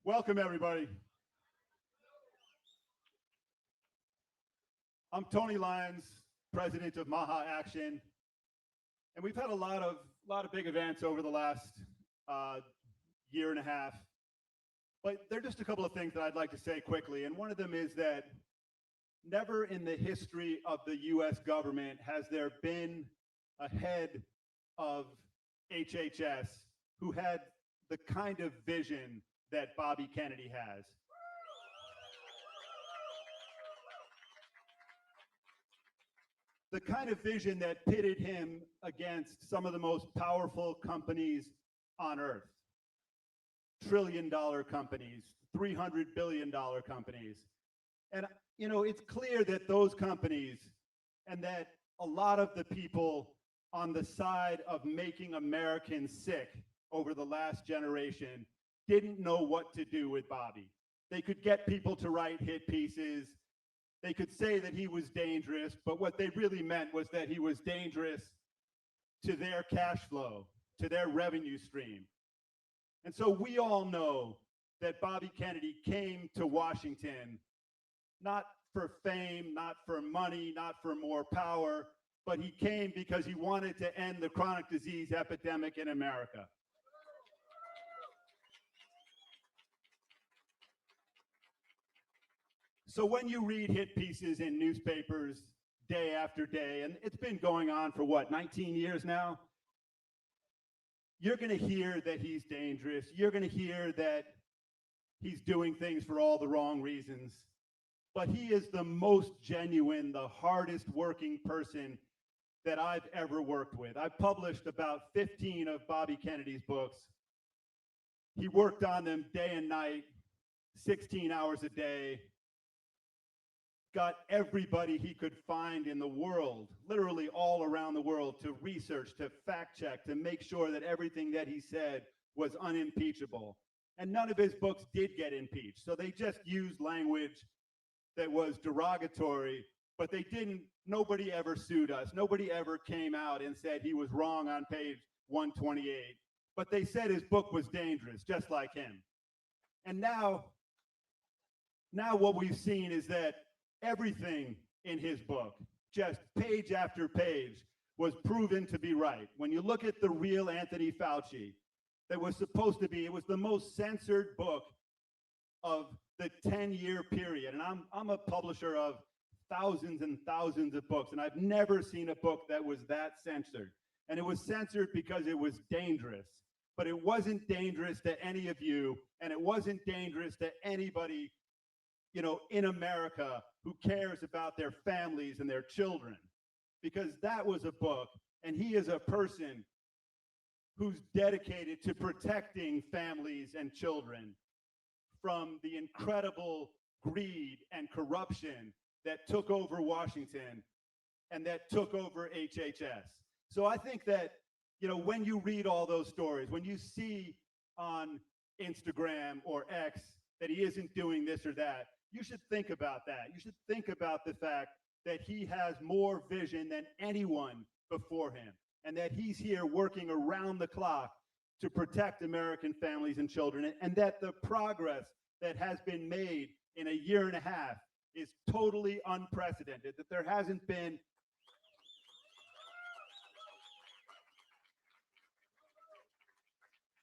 Welcome, everybody. I'm Tony Lyons, president of Maha Action, and we've had a lot of big events over the last year and a half. But there are just a couple of things that I'd like to say quickly, and one of them is that never in the history of the U.S. government has there been a head of HHS who had the kind of vision that Bobby Kennedy has. The kind of vision that pitted him against some of the most powerful companies on earth. $1 trillion companies, $300 billion companies. And, it's clear that those companies and that a lot of the people on the side of making Americans sick over the last generation didn't know what to do with Bobby. They could get people to write hit pieces. They could say that he was dangerous, but what they really meant was that he was dangerous to their cash flow, to their revenue stream. And so we all know that Bobby Kennedy came to Washington not for fame, not for money, not for more power, but he came because he wanted to end the chronic disease epidemic in America. So when you read hit pieces in newspapers day after day, and it's been going on for what, 19 years now? You're going to hear that he's dangerous. You're going to hear that he's doing things for all the wrong reasons. But he is the most genuine, the hardest working person that I've ever worked with. I've published about 15 of Bobby Kennedy's books. He worked on them day and night, 16 hours a day, got everybody he could find in the world, literally all around the world, to research, to fact check, to make sure that everything that he said was unimpeachable. And none of his books did get impeached. So they just used language that was derogatory, but nobody ever sued us. Nobody ever came out and said he was wrong on page 128. But they said his book was dangerous, just like him. And now what we've seen is that everything in his book, just page after page, was proven to be right. When you look at the real Anthony Fauci, that was supposed to be, it was the most censored book of the 10-year period. And I'm a publisher of thousands and thousands of books, and I've never seen a book that was that censored. And it was censored because it was dangerous. But it wasn't dangerous to any of you, and it wasn't dangerous to anybody in America who cares about their families and their children, because that was a book, and he is a person who's dedicated to protecting families and children from the incredible greed and corruption that took over Washington and that took over HHS. So I think that, when you read all those stories, when you see on Instagram or X that he isn't doing this or that, you should think about that. You should think about the fact that he has more vision than anyone before him, and that he's here working around the clock to protect American families and children, and that the progress that has been made in a year and a half is totally unprecedented, that there hasn't been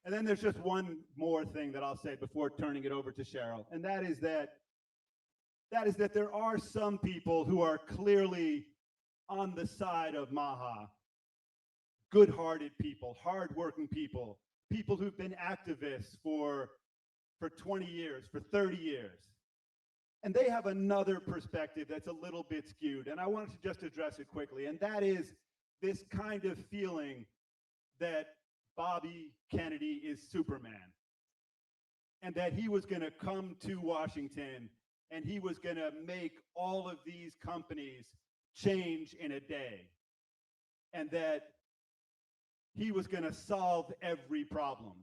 And then there's just one more thing that I'll say before turning it over to Cheryl, and that is that there are some people who are clearly on the side of Maha, good-hearted people, hardworking people, people who've been activists for 20 years, for 30 years. And they have another perspective that's a little bit skewed, and I wanted to just address it quickly, and that is this kind of feeling that Bobby Kennedy is Superman, and that he was going to come to Washington and he was going to make all of these companies change in a day, and that he was going to solve every problem.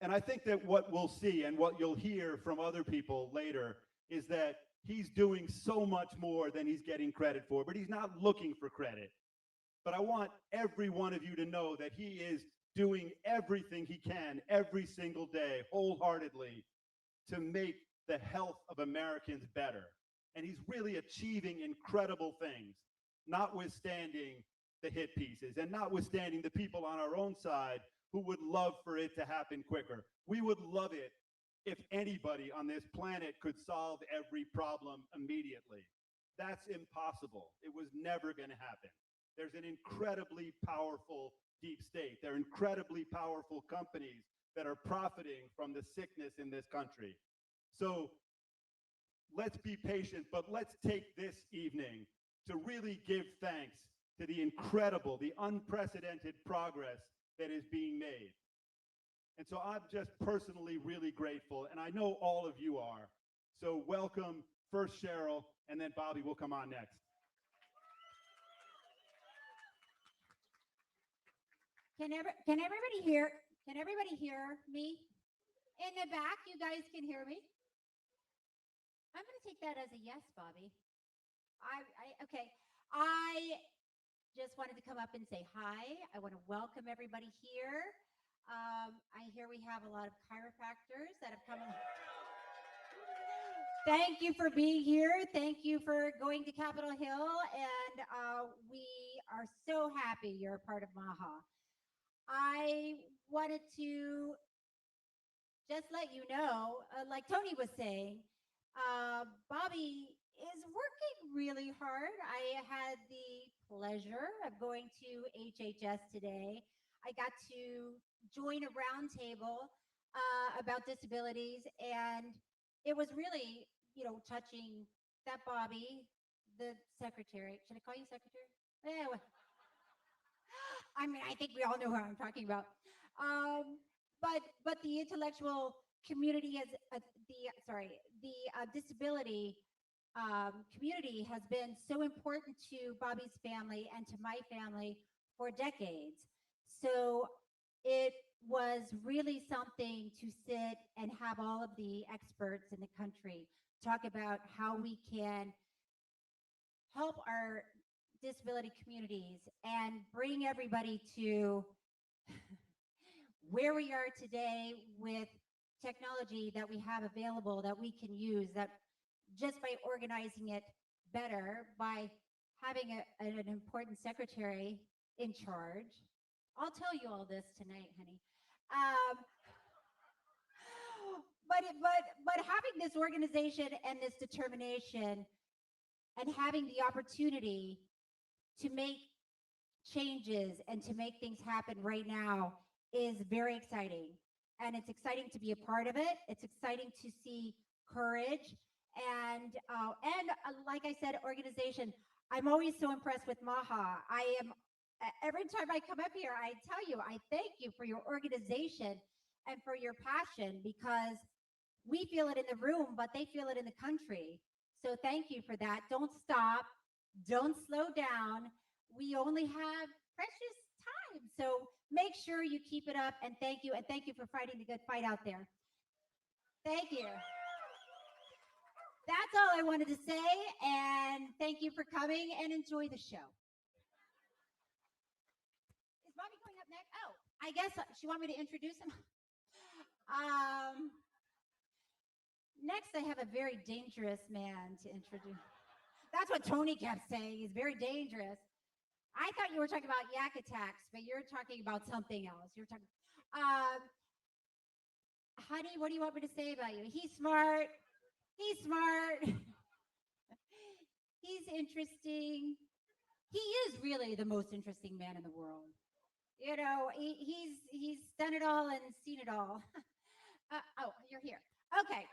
And I think that what we'll see and what you'll hear from other people later is that he's doing so much more than he's getting credit for, but he's not looking for credit. But I want every one of you to know that he is doing everything he can every single day, wholeheartedly, to make the health of Americans better. And he's really achieving incredible things, notwithstanding the hit pieces and notwithstanding the people on our own side who would love for it to happen quicker. We would love it if anybody on this planet could solve every problem immediately. That's impossible. It was never going to happen. There's an incredibly powerful deep state. There are incredibly powerful companies that are profiting from the sickness in this country. So let's be patient, but let's take this evening to really give thanks to the incredible, the unprecedented progress that is being made. And so I'm just personally really grateful, and I know all of you are. So welcome, first Cheryl, and then Bobby will come on next. Can everybody hear? Can everybody hear me? In the back, you guys can hear me? I'm going to take that as a yes, Bobby. Okay. I just wanted to come up and say hi. I want to welcome everybody here. I hear we have a lot of chiropractors that have come. Thank you for being here. Thank you for going to Capitol Hill. And we are so happy you're a part of MAHA. I wanted to just let you know, like Tony was saying, Bobby is working really hard. I had the pleasure of going to HHS today. I got to join a roundtable about disabilities, and it was really, touching that Bobby, the secretary. Should I call you secretary? Yeah. I mean, I think we all know who I'm talking about. But the intellectual community has the disability community has been so important to Bobby's family and to my family for decades. So it was really something to sit and have all of the experts in the country talk about how we can help our disability communities and bring everybody to where we are today with technology that we have available that we can use, that just by organizing it better, by having an important secretary in charge. I'll tell you all this tonight, honey. But having this organization and this determination and having the opportunity to make changes and to make things happen right now is very exciting. And it's exciting to be a part of it. It's exciting to see courage and like I said, organization. I'm always so impressed with MAHA. I am, every time I come up here, I tell you, I thank you for your organization and for your passion, because we feel it in the room, but they feel it in the country. So thank you for that. Don't stop. Don't slow down. We only have precious time. So make sure you keep it up, and thank you. And thank you for fighting the good fight out there. Thank you. That's all I wanted to say. And thank you for coming, and enjoy the show. Is Bobby going up next? Oh, I guess she want me to introduce him. Next, I have a very dangerous man to introduce. That's what Tony kept saying. He's very dangerous. I thought you were talking about yak attacks, but you're talking about something else. You're talking, honey, what do you want me to say about you? He's smart. He's smart. He's interesting. He is really the most interesting man in the world. You know, he's done it all and seen it all. Oh, you're here. Okay.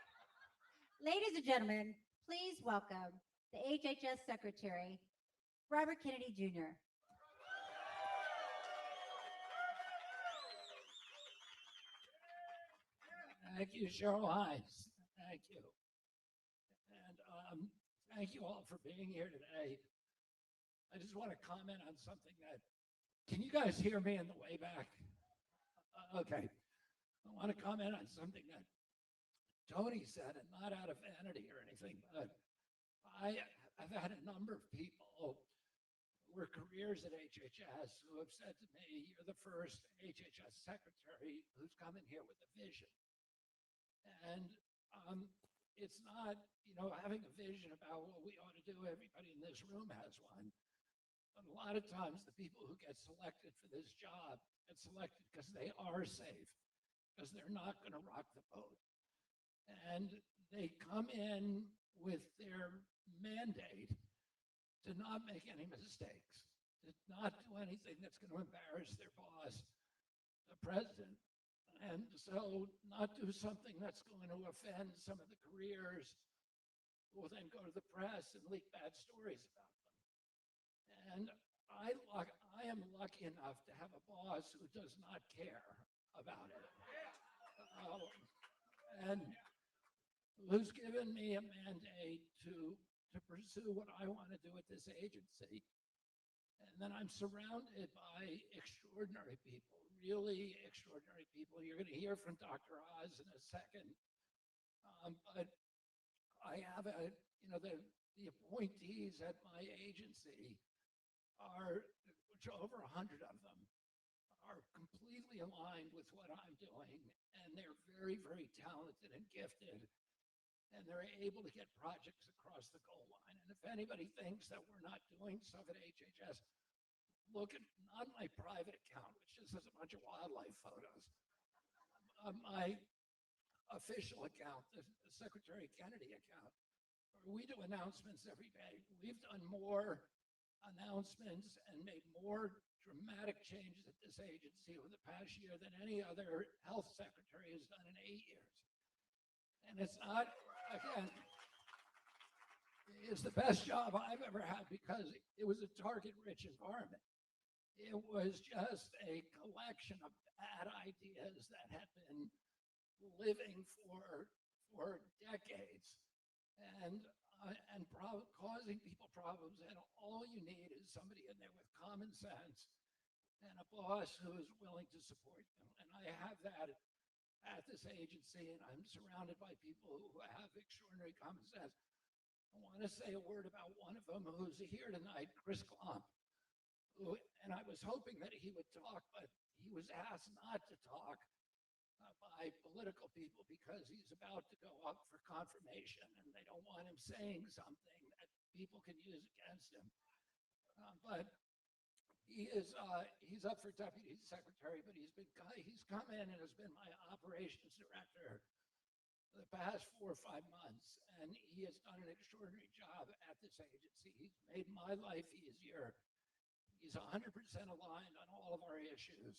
Ladies and gentlemen, please welcome the HHS Secretary, Robert Kennedy Jr. Thank you, Cheryl Hines. Thank you. And thank you all for being here today. I just want to comment on something that, can you guys hear me on the way back? Okay. I want to comment on something that Tony said, and not out of vanity or anything, but I've had a number of people who were careers at HHS who have said to me, you're the first HHS secretary who's come in here with a vision. And it's not, having a vision about what we ought to do. Everybody in this room has one. But a lot of times the people who get selected for this job get selected because they are safe, because they're not going to rock the boat. And they come in with their mandate to not make any mistakes, to not do anything that's going to embarrass their boss, the president. And so not do something that's going to offend some of the careers who will then go to the press and leak bad stories about them. And I am lucky enough to have a boss who does not care about it. And who's given me a mandate to pursue what I want to do at this agency. And then I'm surrounded by extraordinary people, really extraordinary people. You're going to hear from Dr. Oz in a second. But I have the appointees at my agency which are over 100 of them, are completely aligned with what I'm doing. And they're very, very talented and gifted. And they're able to get projects across the goal line. And if anybody thinks that we're not doing stuff at HHS, look at not my private account, which just has a bunch of wildlife photos. My official account, the Secretary Kennedy account, where we do announcements every day. We've done more announcements and made more dramatic changes at this agency over the past year than any other health secretary has done in 8 years. And it's not, again, it's the best job I've ever had because it was a target-rich environment. It was just a collection of bad ideas that had been living for decades and causing people problems. And all you need is somebody in there with common sense and a boss who is willing to support you. And I have that at this agency, and I'm surrounded by people who have extraordinary common sense. I want to say a word about one of them who's here tonight, Chris Klomp, and I was hoping that he would talk, but he was asked not to talk by political people because he's about to go up for confirmation, and they don't want him saying something that people can use against him. But he's up for deputy secretary, but he's come in and has been my operations director for the past 4 or 5 months, and he has done an extraordinary job at this agency. He's made my life easier. He's 100% aligned on all of our issues,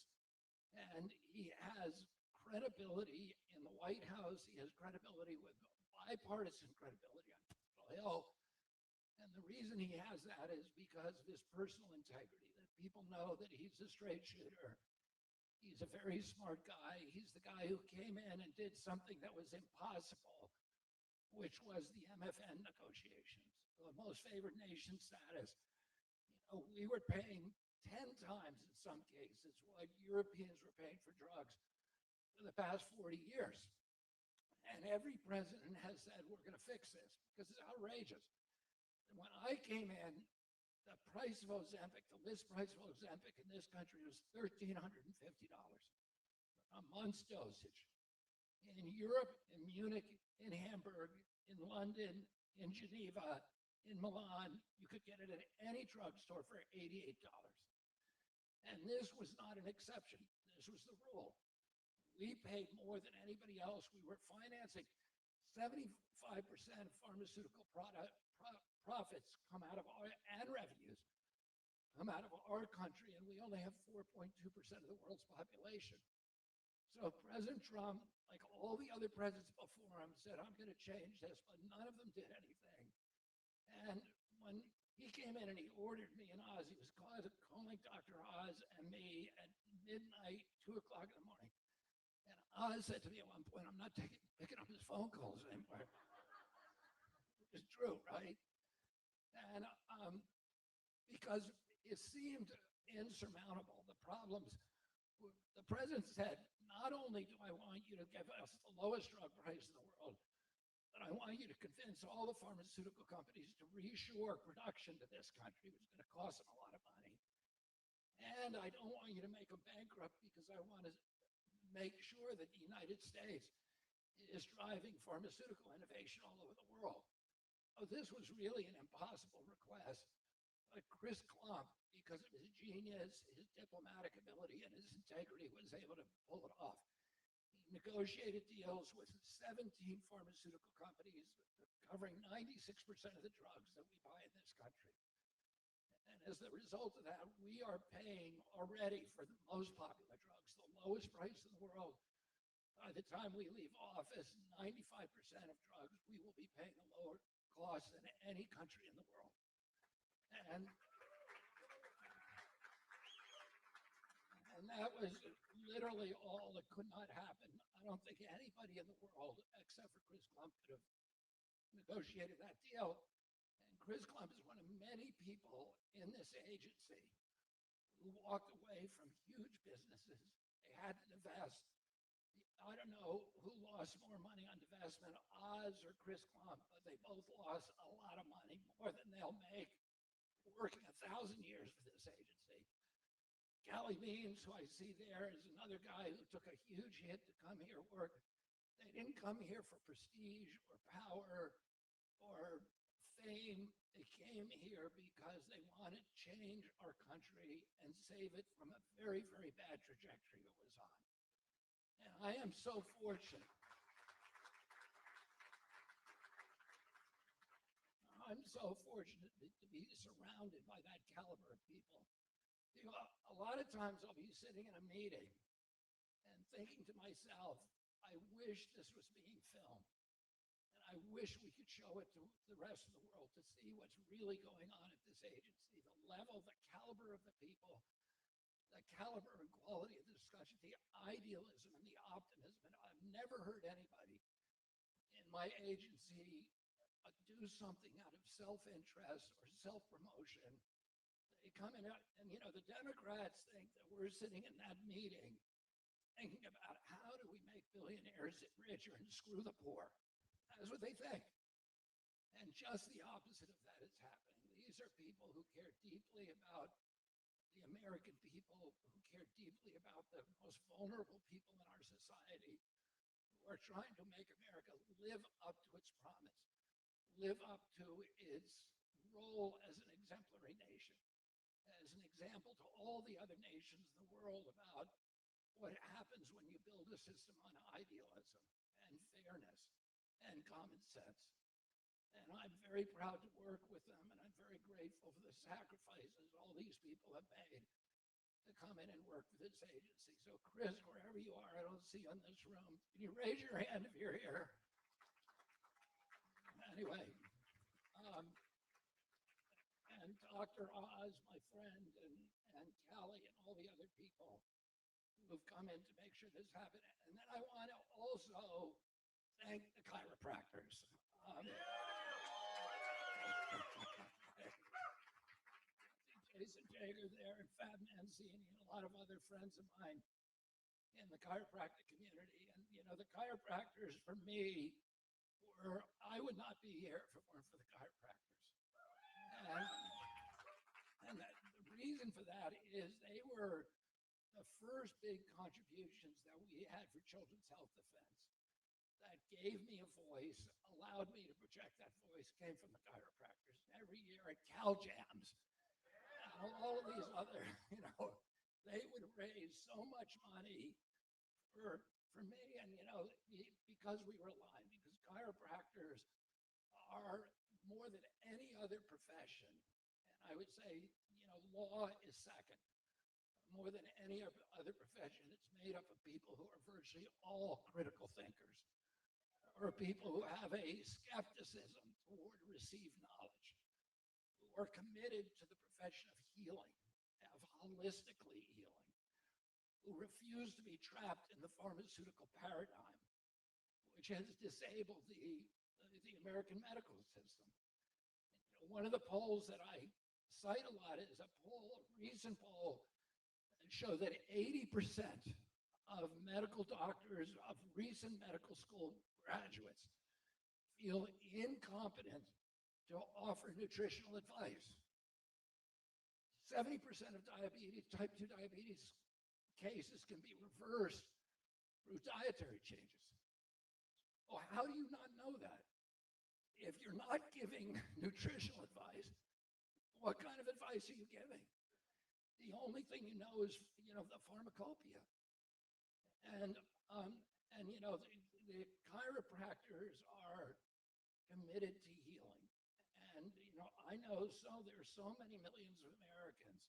and he has credibility in the White House. He has credibility with bipartisan credibility on Capitol Hill. And the reason he has that is because of his personal integrity, that people know that he's a straight shooter. He's a very smart guy. He's the guy who came in and did something that was impossible, which was the MFN negotiations, the most favored nation status. We were paying 10 times in some cases what Europeans were paying for drugs for the past 40 years. And every president has said, we're going to fix this because it's outrageous. And when I came in, the price of Ozempic, the list price of Ozempic in this country was $1,350, a month's dosage. In Europe, in Munich, in Hamburg, in London, in Geneva, in Milan, you could get it at any drugstore for $88. And this was not an exception. This was the rule. We paid more than anybody else. We were financing 75% of pharmaceutical profits come out of and revenues come out of our country, and we only have 4.2% of the world's population. So President Trump, like all the other presidents before him, said, I'm going to change this, but none of them did anything. And when he came in and he ordered me and Oz, he was calling Dr. Oz and me at midnight, 2 o'clock in the morning. And Oz said to me at one point, I'm not picking up his phone calls anymore. It's true, right? And because it seemed insurmountable, the problems, the president said, not only do I want you to give us the lowest drug price in the world, but I want you to convince all the pharmaceutical companies to reshore production to this country, which is going to cost them a lot of money. And I don't want you to make them bankrupt because I want to make sure that the United States is driving pharmaceutical innovation all over the world. Oh, this was really an impossible request, but Chris Klump, because of his genius, his diplomatic ability, and his integrity, was able to pull it off. He negotiated deals with 17 pharmaceutical companies covering 96% of the drugs that we buy in this country. And as the result of that, we are paying already for the most popular drugs, the lowest price in the world. By the time we leave office, 95% of drugs we will be paying a lower cost than any country in the world. And that was literally all that could not happen. I don't think anybody in the world, except for Chris Klump, could have negotiated that deal. And Chris Klump is one of many people in this agency who walked away from huge businesses. They had to divest. I don't know who lost more money on divestment, Oz or Chris Klump, but they both lost a lot of money, more than they'll make working 1,000 years for this agency. Callie Beans, who I see there, is another guy who took a huge hit to come here work. They didn't come here for prestige or power or fame. They came here because they wanted to change our country and save it from a very, very bad trajectory it was on. And I am so fortunate. I'm so fortunate to be surrounded by that caliber of people. You know, a lot of times I'll be sitting in a meeting and thinking to myself, I wish this was being filmed. And I wish we could show it to the rest of the world to see what's really going on at this agency, the level, the caliber of the people, the caliber and quality of the discussion, the idealism and the optimism. And I've never heard anybody in my agency do something out of self-interest or self-promotion. They come in and, you know, the Democrats think that we're sitting in that meeting thinking about how do we make billionaires richer and screw the poor. That's what they think. And just the opposite of that is happening. These are people who care deeply about the American people, who care deeply about the most vulnerable people in our society, who are trying to make America live up to its promise, live up to its role as an exemplary nation, as an example to all the other nations in the world about what happens when you build a system on idealism and fairness and common sense. And I'm very proud to work with them, and I'm very grateful for the sacrifices all these people have made to come in and work for this agency. So Chris, wherever you are, I don't see you in this room. Can you raise your hand if you're here? Anyway, and Dr. Oz, my friend, and Callie, and all the other people who've come in to make sure this happened. And then I want to also thank the chiropractors. Jason Jager there, and Fab Mancini, and a lot of other friends of mine in the chiropractic community. And, you know, the chiropractors for me were, I would not be here if it weren't for the chiropractors. And the reason for that is they were the first big contributions that we had for Children's Health Defense that gave me a voice, allowed me to project that voice, came from the chiropractors. Every year at CalJams, all of these other, you know, they would raise so much money for me, and, you know, because we were aligned, because chiropractors are more than any other profession, and I would say, you know, law is second. More than any other profession, it's made up of people who are virtually all critical thinkers, or people who have a skepticism toward received knowledge, who are committed to the profession of healing, of holistically healing, who refuse to be trapped in the pharmaceutical paradigm, which has disabled the American medical system. You know, one of the polls that I cite a lot is a recent poll that showed that 80% of medical doctors, of recent medical school graduates, feel incompetent to offer nutritional advice. 70% of diabetes, type 2 diabetes cases can be reversed through dietary changes. Well, how do you not know that? If you're not giving nutritional advice, what kind of advice are you giving? The only thing you know is, the pharmacopoeia. And, the chiropractors are committed to healing. And, I know there are so many millions of Americans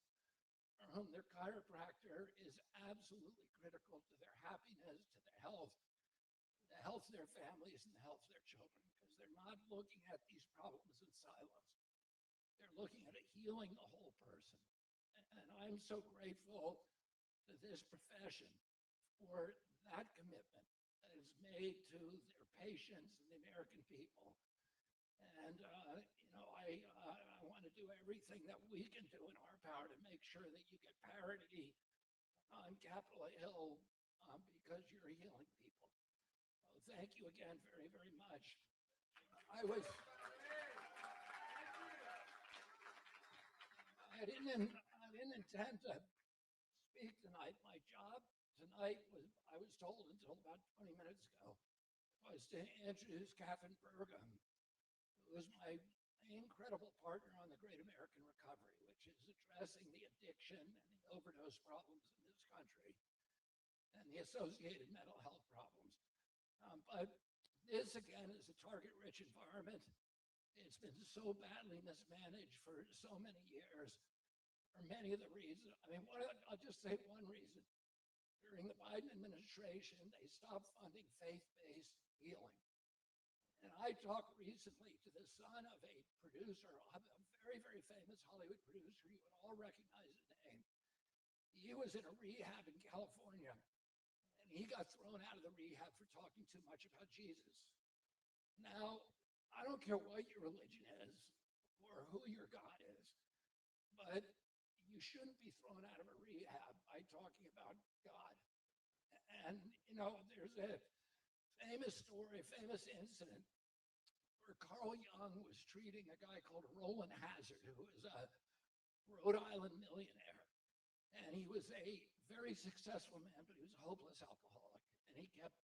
for whom their chiropractor is absolutely critical to their happiness, to their health, the health of their families, and the health of their children, because they're not looking at these problems in silos. They're looking at healing the whole person. And I'm so grateful to this profession for that commitment that is made to their patients and the American people. And, I want to do everything that we can do in our power to make sure that you get parity on Capitol Hill because you're healing people. So thank you again very, very much. I didn't intend to speak tonight. My job tonight I was told until about 20 minutes ago, was to introduce Catherine Burgum, who is my incredible partner on the Great American Recovery, which is addressing the addiction and the overdose problems in this country and the associated mental health problems. But this, again, is a target-rich environment. It's been so badly mismanaged for so many years, for many of the reasons. I'll just say one reason. During the Biden administration, they stopped funding faith-based healing. And I talked recently to the son of a producer, a very, very famous Hollywood producer. You would all recognize the name. He was in a rehab in California, and he got thrown out of the rehab for talking too much about Jesus. Now, I don't care what your religion is or who your God is, but you shouldn't be thrown out of a rehab by talking about God. And, there's a famous story, a famous incident where Carl Jung was treating a guy called Roland Hazard, who was a Rhode Island millionaire. And he was a very successful man, but he was a hopeless alcoholic. And he kept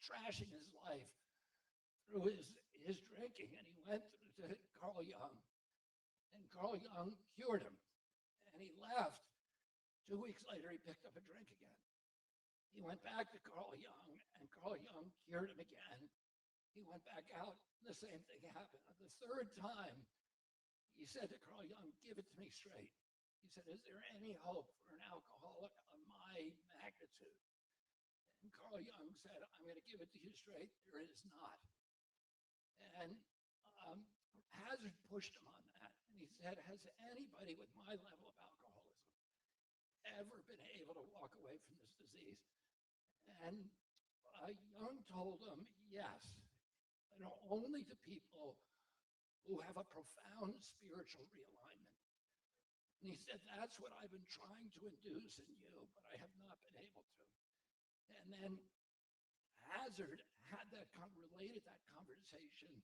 trashing his life through his drinking. And he went to Carl Jung. And Carl Jung cured him. And he left. 2 weeks later, he picked up a drink again. He went back to Carl Jung, and Carl Jung cured him again. He went back out, and the same thing happened. On the third time, he said to Carl Jung, "Give it to me straight." He said, "Is there any hope for an alcoholic of my magnitude?" And Carl Jung said, "I'm going to give it to you straight. There is not." And Hazard pushed him on that. And he said, "Has anybody with my level of alcoholism ever been able to walk away from this disease?" And Jung told him, yes, and only to people who have a profound spiritual realignment. And he said, "That's what I've been trying to induce in you, but I have not been able to." And then Hazard related that conversation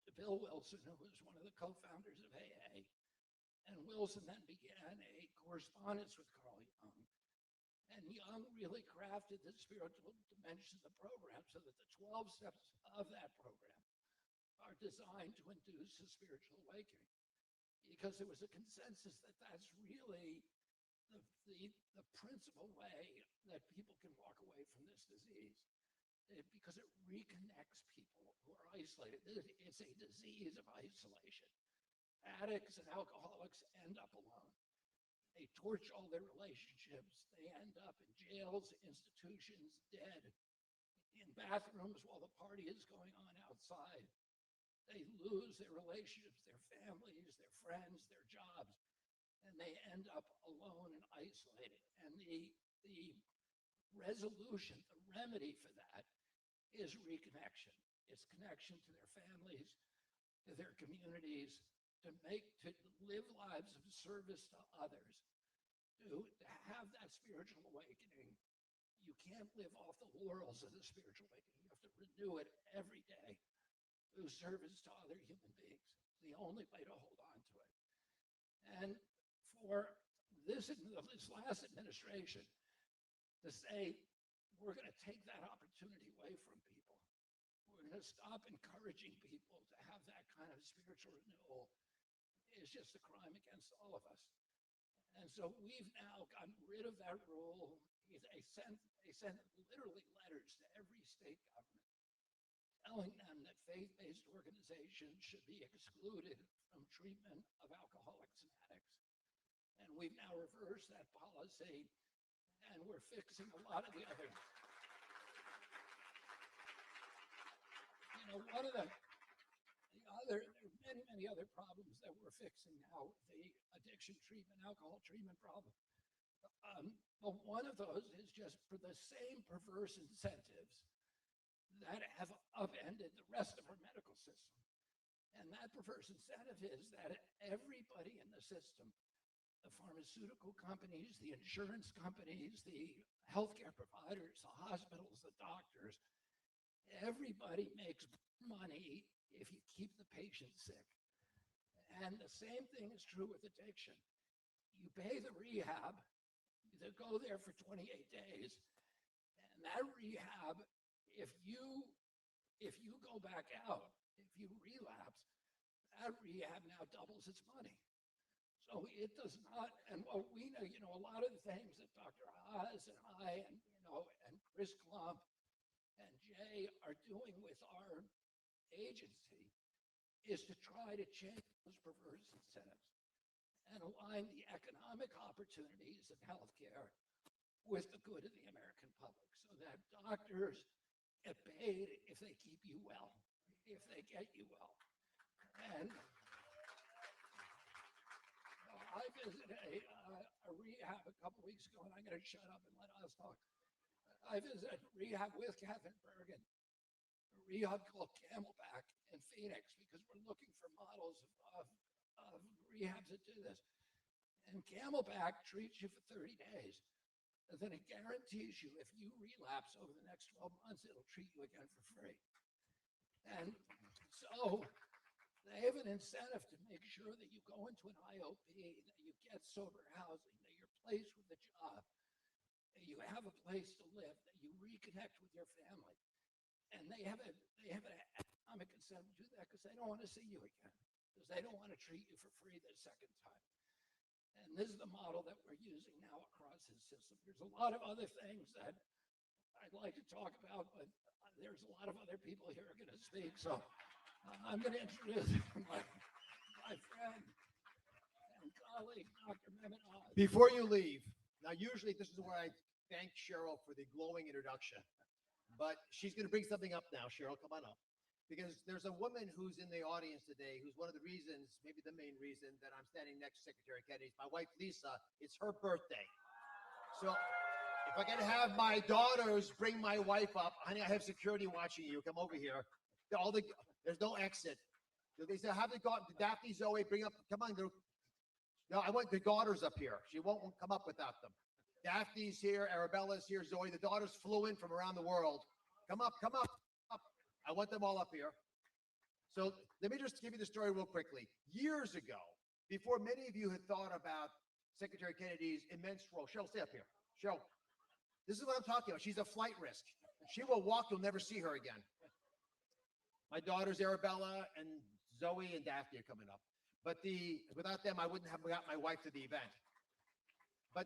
to Bill Wilson, who was one of the co-founders of AA. And Wilson then began a correspondence with Carl Jung. And Jung really crafted the spiritual dimension of the program so that the 12 steps of that program are designed to induce a spiritual awakening. Because there was a consensus that that's really the principal way that people can walk away from this disease. Because it reconnects people who are isolated. It's a disease of isolation. Addicts and alcoholics end up alone. They torch all their relationships. They end up in jails, institutions, dead, in bathrooms while the party is going on outside. They lose their relationships, their families, their friends, their jobs, and they end up alone and isolated. And the resolution, the remedy for that is reconnection. It's connection to their families, to their communities, to live lives of service to others, to have that spiritual awakening. You can't live off the laurels of the spiritual awakening. You have to renew it every day through service to other human beings. It's the only way to hold on to it. And for this last administration to say, we're going to take that opportunity away from people. to stop encouraging people to have that kind of spiritual renewal is just a crime against all of us. And so we've now gotten rid of that rule. They sent literally letters to every state government telling them that faith-based organizations should be excluded from treatment of alcoholics and addicts. And we've now reversed that policy, and we're fixing a lot of the other. One of there are many other problems that we're fixing now with the addiction treatment, alcohol treatment problem. But one of those is just for the same perverse incentives that have upended the rest of our medical system. And that perverse incentive is that everybody in the system, the pharmaceutical companies, the insurance companies, the healthcare providers, the hospitals, the doctors, everybody makes money if you keep the patient sick. And the same thing is true with addiction. You pay the rehab, you go there for 28 days, and that rehab, if you go back out, if you relapse, that rehab now doubles its money. So it does not, and what we know, a lot of the things that Dr. Oz and I and Chris Klump and Jay are doing with our agency is to try to change those perverse incentives and align the economic opportunities of healthcare with the good of the American public, so that doctors get paid if they keep you well, if they get you well. And I visited a rehab a couple weeks ago, and I'm going to shut up and let us talk. I visited rehab with Catherine Bergen, a rehab called Camelback in Phoenix, because we're looking for models of rehabs that do this. And Camelback treats you for 30 days. And then it guarantees you if you relapse over the next 12 months, it'll treat you again for free. And so they have an incentive to make sure that you go into an IOP, that you get sober housing, that you're placed with a job, that you have a place to live, that you reconnect with your family. And they have an economic incentive to do that because they don't want to see you again, because they don't want to treat you for free the second time. And this is the model that we're using now across the system. There's a lot of other things that I'd like to talk about, but there's a lot of other people here who are going to speak. So I'm going to introduce my friend and colleague, Dr. Mehmet Oz. Before you leave, now usually this is where I thank Cheryl for the glowing introduction, but she's going to bring something up now. Cheryl, come on up. Because there's a woman who's in the audience today who's one of the reasons, maybe the main reason, that I'm standing next to Secretary Kennedy. My wife, Lisa, it's her birthday. So if I can have my daughters bring my wife up, honey, I have security watching you. Come over here. There's no exit. They say, have the Daphne, Zoe, bring up, come on. No, I want the daughters up here. She won't come up without them. Daphne's here, Arabella's here, Zoe. The daughters flew in from around the world. Come up, come up. I want them all up here. So let me just give you the story real quickly. Years ago, before many of you had thought about Secretary Kennedy's immense role, Cheryl, stay up here. Cheryl, this is what I'm talking about. She's a flight risk. She will walk, you'll never see her again. My daughters, Arabella and Zoe and Daphne are coming up. But without them, I wouldn't have got my wife to the event. But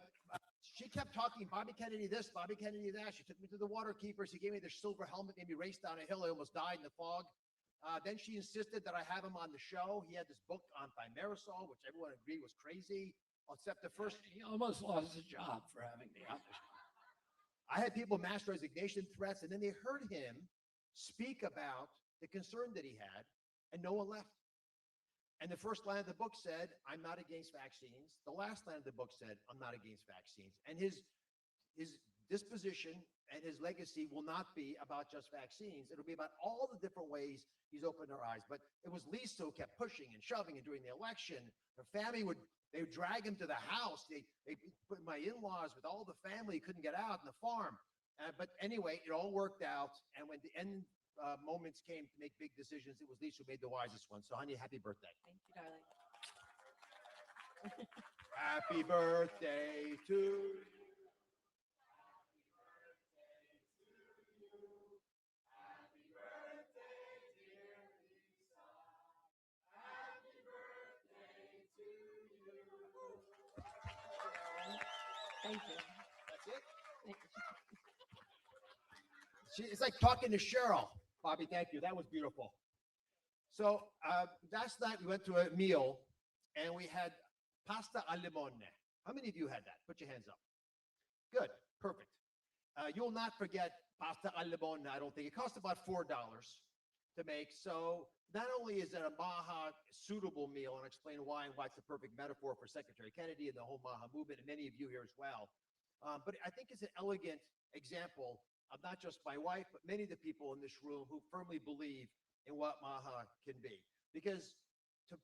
she kept talking, Bobby Kennedy this, Bobby Kennedy that. She took me to the water keeper. She gave me the silver helmet, made me race down a hill. I almost died in the fog. Then she insisted that I have him on the show. He had this book on thimerosal, which everyone agreed was crazy, except the first. He almost lost his job for having me on the show. I had people mass resignation threats, and then they heard him speak about the concern that he had, and no one left. And the first line of the book said, I'm not against vaccines. The last line of the book said, I'm not against vaccines. And his disposition and his legacy will not be about just vaccines. It'll be about all the different ways he's opened our eyes. But it was Lisa who kept pushing and shoving, and during the election, her family they would drag him to the house. They put my in-laws with all the family, couldn't get out in the farm. But anyway, it all worked out. And when the end moments came to make big decisions, it was Lisa who made the wisest one. So, honey, happy birthday. Thank you, darling. Happy birthday to you. Happy birthday It's like talking to Cheryl. Bobby, thank you. That was beautiful. So last night we went to a meal and we had pasta al limone. How many of you had that? Put your hands up. Good, perfect. You'll not forget pasta al limone. I don't think it costs about $4 to make. So not only is it a Maha suitable meal, and I'll explain why and why it's the perfect metaphor for Secretary Kennedy and the whole Maha movement, and many of you here as well. But I think it's an elegant example of not just my wife, but many of the people in this room who firmly believe in what Maha can be. Because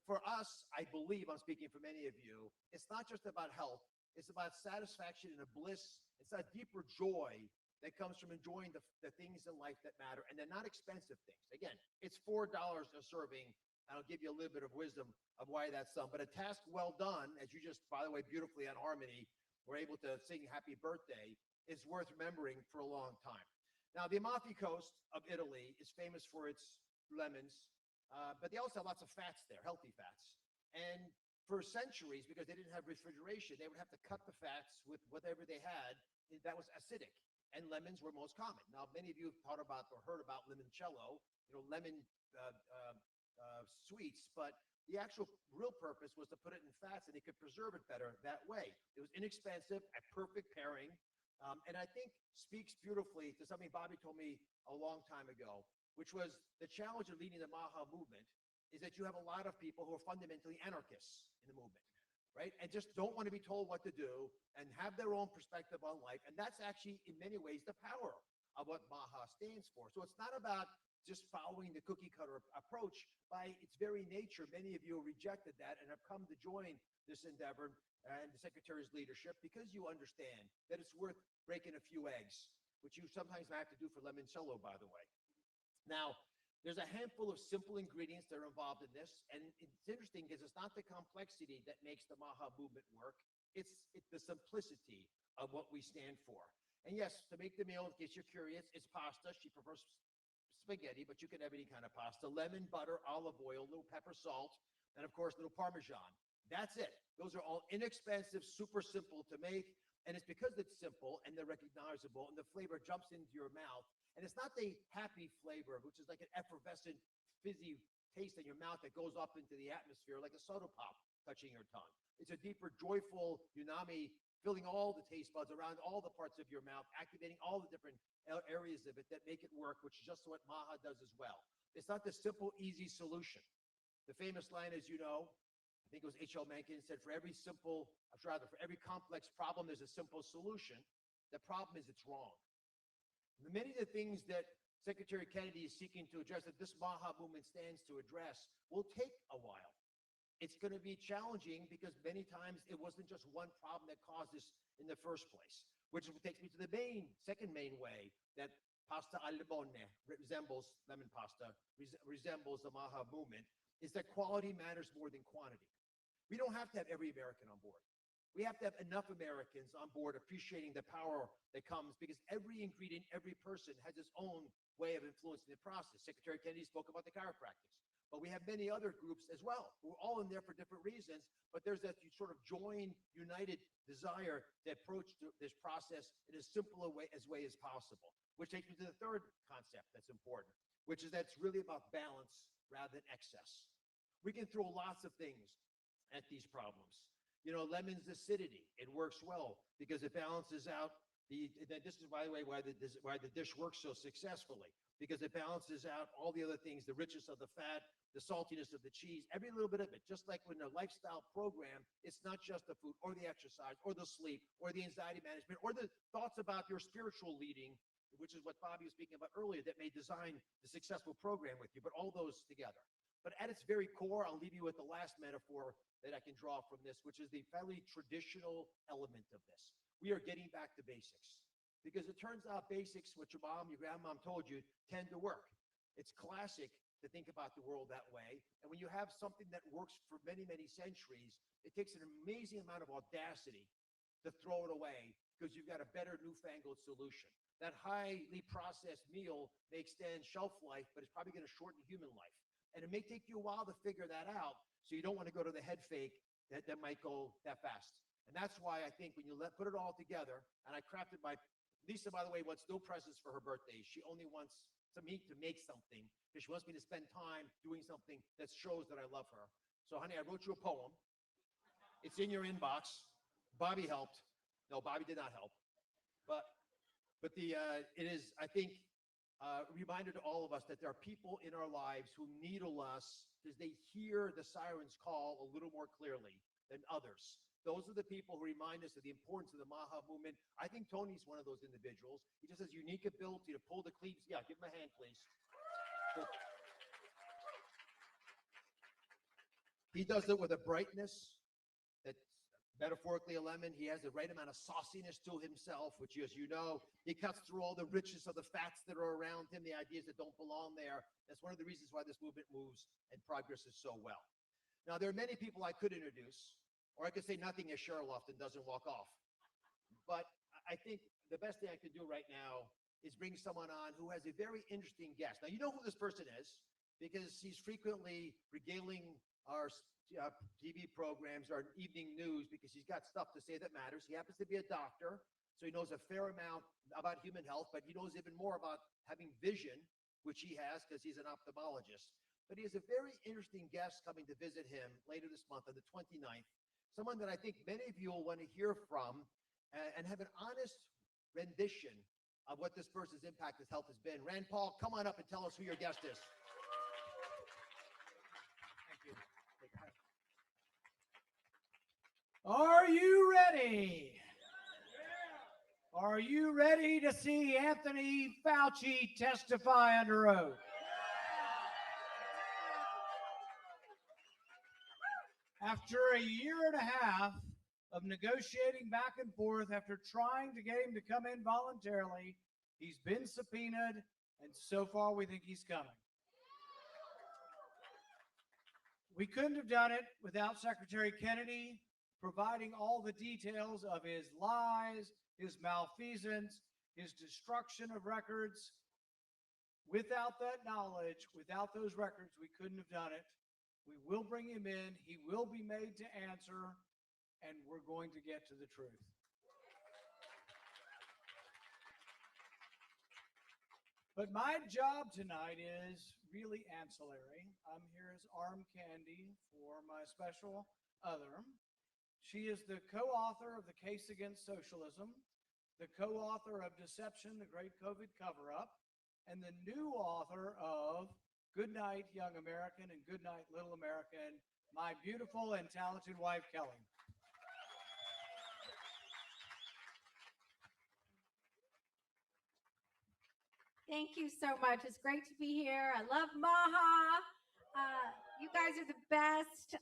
for us, I believe, I'm speaking for many of you, it's not just about health, it's about satisfaction and a bliss. It's that deeper joy that comes from enjoying the things in life that matter, and they're not expensive things. Again, it's $4 a serving, and I'll give you a little bit of wisdom of why that's done. But a task well done, as you just, by the way, beautifully on Harmony, were able to sing happy birthday, is worth remembering for a long time. Now, the Amalfi Coast of Italy is famous for its lemons, but they also have lots of fats there, healthy fats. And for centuries, because they didn't have refrigeration, they would have to cut the fats with whatever they had that was acidic, and lemons were most common. Now, many of you have thought about or heard about limoncello, lemon sweets, but the actual real purpose was to put it in fats, and they could preserve it better that way. It was inexpensive, a perfect pairing, and I think speaks beautifully to something Bobby told me a long time ago, which was the challenge of leading the Maha movement is that you have a lot of people who are fundamentally anarchists in the movement, right? And just don't want to be told what to do and have their own perspective on life. And that's actually, in many ways, the power of what Maha stands for. So it's not about just following the cookie cutter approach. By its very nature, many of you rejected that and have come to join this endeavor and the Secretary's leadership because you understand that it's worth breaking a few eggs, which you sometimes have to do for limoncello, by the way. Now, there's a handful of simple ingredients that are involved in this, and it's interesting because it's not the complexity that makes the Maha movement work, it's the simplicity of what we stand for. And yes, to make the meal, in case you're curious, it's pasta. She prefers spaghetti, but you can have any kind of pasta. Lemon, butter, olive oil, little pepper, salt, and of course, little Parmesan. That's it. Those are all inexpensive, super simple to make. And it's because it's simple and they're recognizable and the flavor jumps into your mouth. And it's not the happy flavor, which is like an effervescent, fizzy taste in your mouth that goes up into the atmosphere like a soda pop touching your tongue. It's a deeper, joyful umami filling all the taste buds around all the parts of your mouth, activating all the different areas of it that make it work, which is just what Maha does as well. It's not the simple, easy solution. The famous line, as you know, I think it was H.L. Mencken said, for every complex problem, there's a simple solution. The problem is it's wrong. Many of the things that Secretary Kennedy is seeking to address, that this Maha movement stands to address, will take a while. It's going to be challenging because many times it wasn't just one problem that caused this in the first place, which takes me to the second main way that pasta al limone resembles lemon pasta, resembles the Maha movement, is that quality matters more than quantity. We don't have to have every American on board. We have to have enough Americans on board appreciating the power that comes because every ingredient, every person has its own way of influencing the process. Secretary Kennedy spoke about the chiropractors, but we have many other groups as well. We're all in there for different reasons, but there's that sort of joined, united desire to approach this process in as simple a way as possible, which takes me to the third concept that's important, which is that it's really about balance rather than excess. We can throw lots of things at these problems. Lemon's acidity, it works well because it balances out this is, by the way, why the dish works so successfully, because it balances out all the other things, the richness of the fat, the saltiness of the cheese, every little bit of it. Just like when a lifestyle program, it's not just the food or the exercise or the sleep or the anxiety management or the thoughts about your spiritual leading, which is what Bobby was speaking about earlier, that may design the successful program with you, but all those together. But at its very core, I'll leave you with the last metaphor that I can draw from this, which is the fairly traditional element of this. We are getting back to basics because it turns out basics, what your mom, your grandmom told you, tend to work. It's classic to think about the world that way. And when you have something that works for many, many centuries, it takes an amazing amount of audacity to throw it away because you've got a better newfangled solution. That highly processed meal may extend shelf life, but it's probably going to shorten human life. And it may take you a while to figure that out. So you don't want to go to the head fake that might go that fast. And that's why I think when you put it all together, and I crafted my Lisa, by the way, wants no presents for her birthday. She only wants me to make something because she wants me to spend time doing something that shows that I love her. So, honey, I wrote you a poem. It's in your inbox. Bobby helped. No, Bobby did not help. But it is, I think, a reminder to all of us that there are people in our lives who needle us because they hear the sirens call a little more clearly than others. Those are the people who remind us of the importance of the Maha movement. I think Tony's one of those individuals. He just has unique ability to pull the cleats. Yeah, give him a hand, please. He does it with a brightness that's metaphorically a lemon. He has the right amount of sauciness to himself, which, as you know, he cuts through all the richness of the fats that are around him, the ideas that don't belong there. That's one of the reasons why this movement moves and progresses so well. Now, there are many people I could introduce, or I could say nothing as Cheryl often does and walk off. But I think the best thing I could do right now is bring someone on who has a very interesting guest. Now, you know who this person is because he's frequently regaling our TV programs, our evening news, because he's got stuff to say that matters. He happens to be a doctor, so he knows a fair amount about human health, but he knows even more about having vision, which he has because he's an ophthalmologist. But he has a very interesting guest coming to visit him later this month on the 29th, someone that I think many of you will want to hear from and have an honest rendition of what this person's impact as health has been. Rand Paul, come on up and tell us who your guest is. Thank you. Are you ready? Are you ready to see Anthony Fauci testify under oath? After a year and a half of negotiating back and forth, after trying to get him to come in voluntarily, he's been subpoenaed, and so far we think he's coming. We couldn't have done it without Secretary Kennedy providing all the details of his lies, his malfeasance, his destruction of records. Without that knowledge, without those records, we couldn't have done it. We will bring him in. He will be made to answer, and we're going to get to the truth. But my job tonight is really ancillary. I'm here as arm candy for my special other. She is the co-author of The Case Against Socialism, the co-author of Deception, the Great COVID Cover-Up, and the new author of Good Night, Young American, and Good Night, Little American, my beautiful and talented wife, Kelly. Thank you so much. It's great to be here. I love Maha. You guys are the best.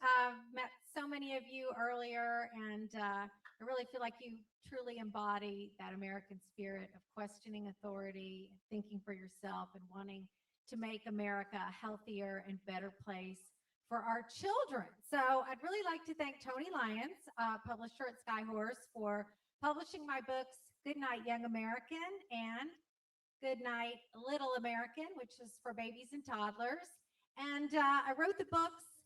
Met so many of you earlier, and I really feel like you truly embody that American spirit of questioning authority, thinking for yourself, and wanting to make America a healthier and better place for our children. So I'd really like to thank Tony Lyons, publisher at Skyhorse, for publishing my books, Good Night, Young American, and Good Night, Little American, which is for babies and toddlers. And I wrote the books,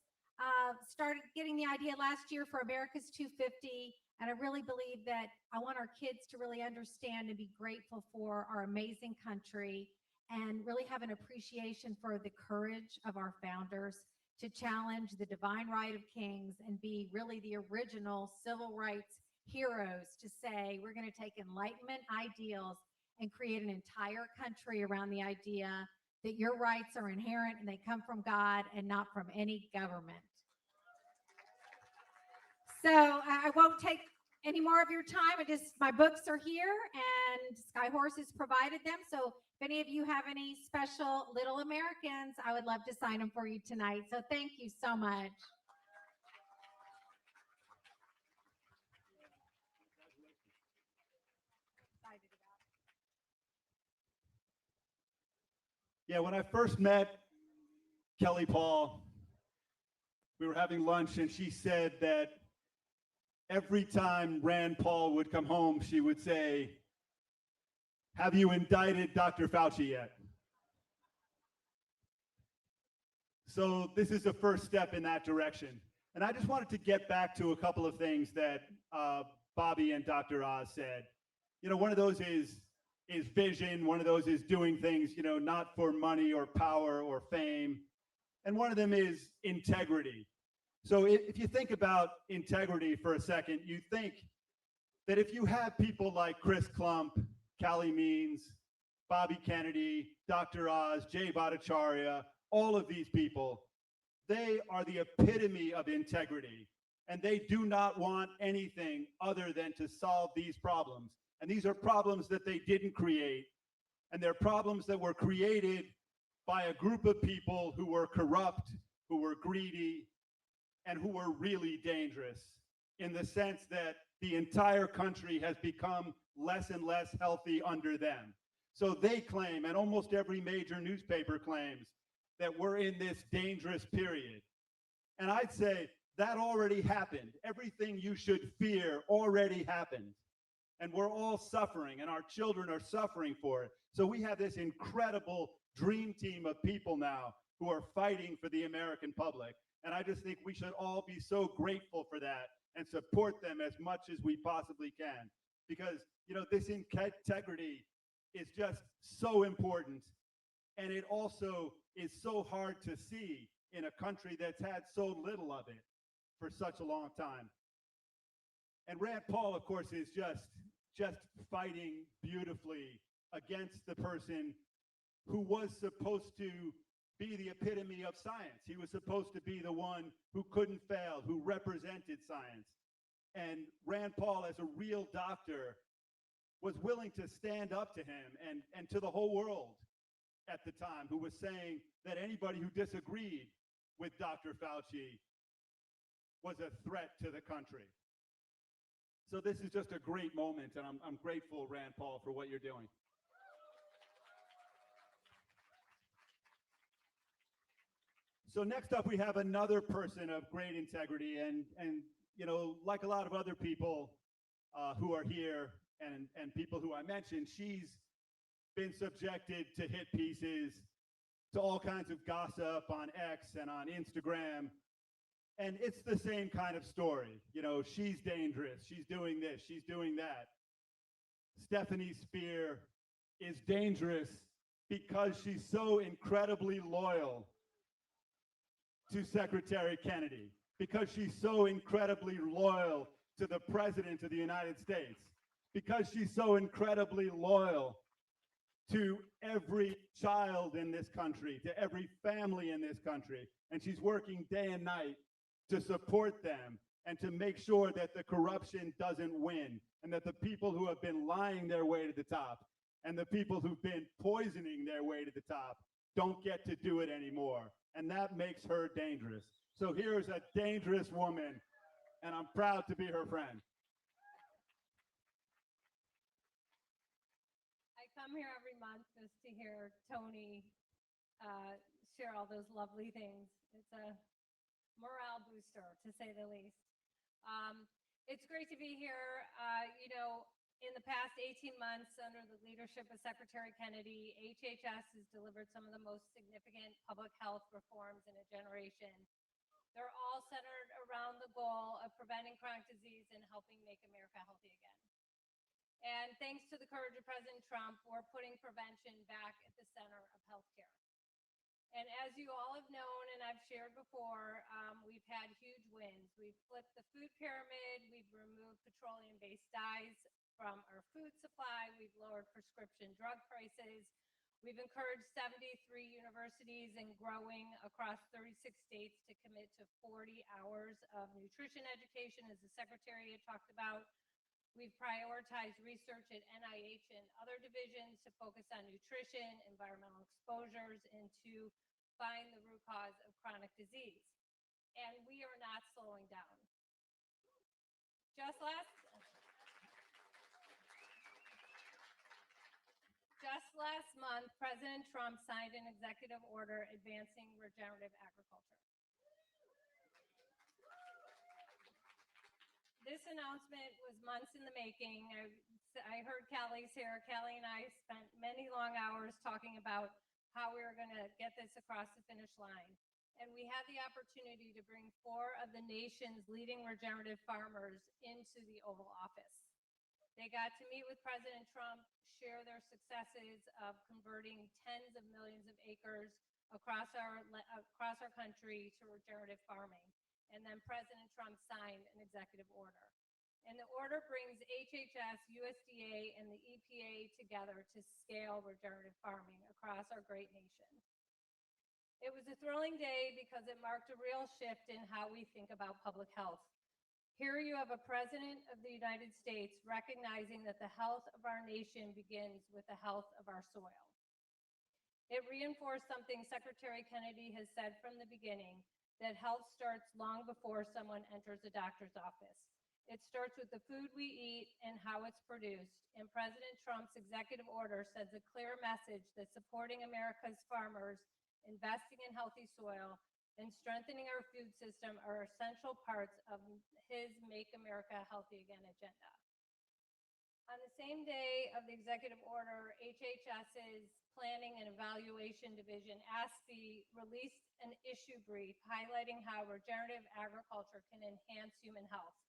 started getting the idea last year for America's 250. And I really believe that I want our kids to really understand and be grateful for our amazing country and really have an appreciation for the courage of our founders to challenge the divine right of kings and be really the original civil rights heroes to say, we're going to take Enlightenment ideals and create an entire country around the idea that your rights are inherent and they come from God and not from any government. So I won't take any more of your time. My books are here and Skyhorse has provided them. So if any of you have any special Little Americans, I would love to sign them for you tonight. So thank you so much. Yeah, when I first met Kelly Paul, we were having lunch and she said that every time Rand Paul would come home, she would say, "Have you indicted Dr. Fauci yet?" So this is the first step in that direction. And I just wanted to get back to a couple of things that Bobby and Dr. Oz said. You know, one of those is is vision. One of those is doing things, you know, not for money or power or fame. And one of them is integrity. So if you think about integrity for a second, you think that if you have people like Chris Klump, Callie Means, Bobby Kennedy, Dr. Oz, Jay Bhattacharya, all of these people, they are the epitome of integrity. And they do not want anything other than to solve these problems. And these are problems that they didn't create. And they're problems that were created by a group of people who were corrupt, who were greedy, and who were really dangerous, in the sense that the entire country has become less and less healthy under them. So they claim, and almost every major newspaper claims, that we're in this dangerous period. And I'd say that already happened. Everything you should fear already happened. And we're all suffering, and our children are suffering for it. So we have this incredible dream team of people now who are fighting for the American public. And I just think we should all be so grateful for that and support them as much as we possibly can. Because, you know, this integrity is just so important. And it also is so hard to see in a country that's had so little of it for such a long time. And Rand Paul, of course, is just fighting beautifully against the person who was supposed to be the epitome of science. He was supposed to be the one who couldn't fail, who represented science. And Rand Paul, as a real doctor, was willing to stand up to him and to the whole world at the time, who was saying that anybody who disagreed with Dr. Fauci was a threat to the country. So this is just a great moment, and I'm grateful, Rand Paul, for what you're doing. So next up, we have another person of great integrity, and you know, like a lot of other people who are here, and people who I mentioned, she's been subjected to hit pieces, to all kinds of gossip on X and on Instagram. And it's the same kind of story. You know, she's dangerous. She's doing this. She's doing that. Stephanie Spear is dangerous because she's so incredibly loyal to Secretary Kennedy, because she's so incredibly loyal to the President of the United States, because she's so incredibly loyal to every child in this country, to every family in this country. And she's working day and night to support them and to make sure that the corruption doesn't win, and that the people who have been lying their way to the top and the people who've been poisoning their way to the top don't get to do it anymore. And that makes her dangerous. So here's a dangerous woman, and I'm proud to be her friend. I come here every month just to hear Tony share all those lovely things. It's a morale booster, to say the least. It's great to be here. You know, in the past 18 months, under the leadership of Secretary Kennedy, HHS has delivered some of the most significant public health reforms in a generation. They're all centered around the goal of preventing chronic disease and helping make America healthy again. And thanks to the courage of President Trump, we're putting prevention back at the center of healthcare. And as you all have known, and I've shared before, we've had huge wins. We've flipped the food pyramid. We've removed petroleum-based dyes from our food supply. We've lowered prescription drug prices. We've encouraged 73 universities and growing across 36 states to commit to 40 hours of nutrition education, as the Secretary had talked about. We've prioritized research at NIH and other divisions to focus on nutrition, environmental exposures, and to find the root cause of chronic disease. And we are not slowing down. Just last month, President Trump signed an executive order advancing regenerative agriculture. This announcement was months in the making. I heard Callie's here. Callie and I spent many long hours talking about how we were going to get this across the finish line. And we had the opportunity to bring 4 of the nation's leading regenerative farmers into the Oval Office. They got to meet with President Trump, share their successes of converting tens of millions of acres across our country to regenerative farming. And then President Trump signed an executive order. And the order brings HHS, USDA, and the EPA together to scale regenerative farming across our great nation. It was a thrilling day because it marked a real shift in how we think about public health. Here you have a president of the United States recognizing that the health of our nation begins with the health of our soil. It reinforced something Secretary Kennedy has said from the beginning, that health starts long before someone enters a doctor's office. It starts with the food we eat and how it's produced, and President Trump's executive order sends a clear message that supporting America's farmers, investing in healthy soil, and strengthening our food system are essential parts of his Make America Healthy Again agenda. On the same day of the executive order, HHS's Planning and Evaluation Division, ASPE, released an issue brief highlighting how regenerative agriculture can enhance human health.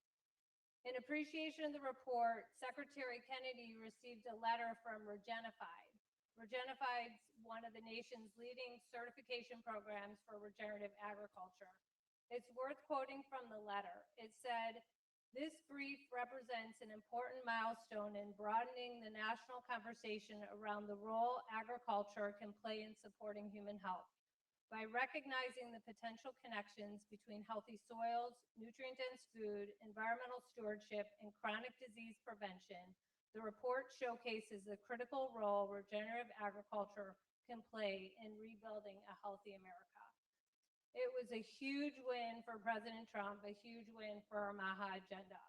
In appreciation of the report, Secretary Kennedy received a letter from Regenifyd. Regenifyd's one of the nation's leading certification programs for regenerative agriculture. It's worth quoting from the letter. It said, "This brief represents an important milestone in broadening the national conversation around the role agriculture can play in supporting human health. By recognizing the potential connections between healthy soils, nutrient-dense food, environmental stewardship, and chronic disease prevention, the report showcases the critical role regenerative agriculture can play in rebuilding a healthy America." It was a huge win for President Trump, a huge win for our MAHA agenda.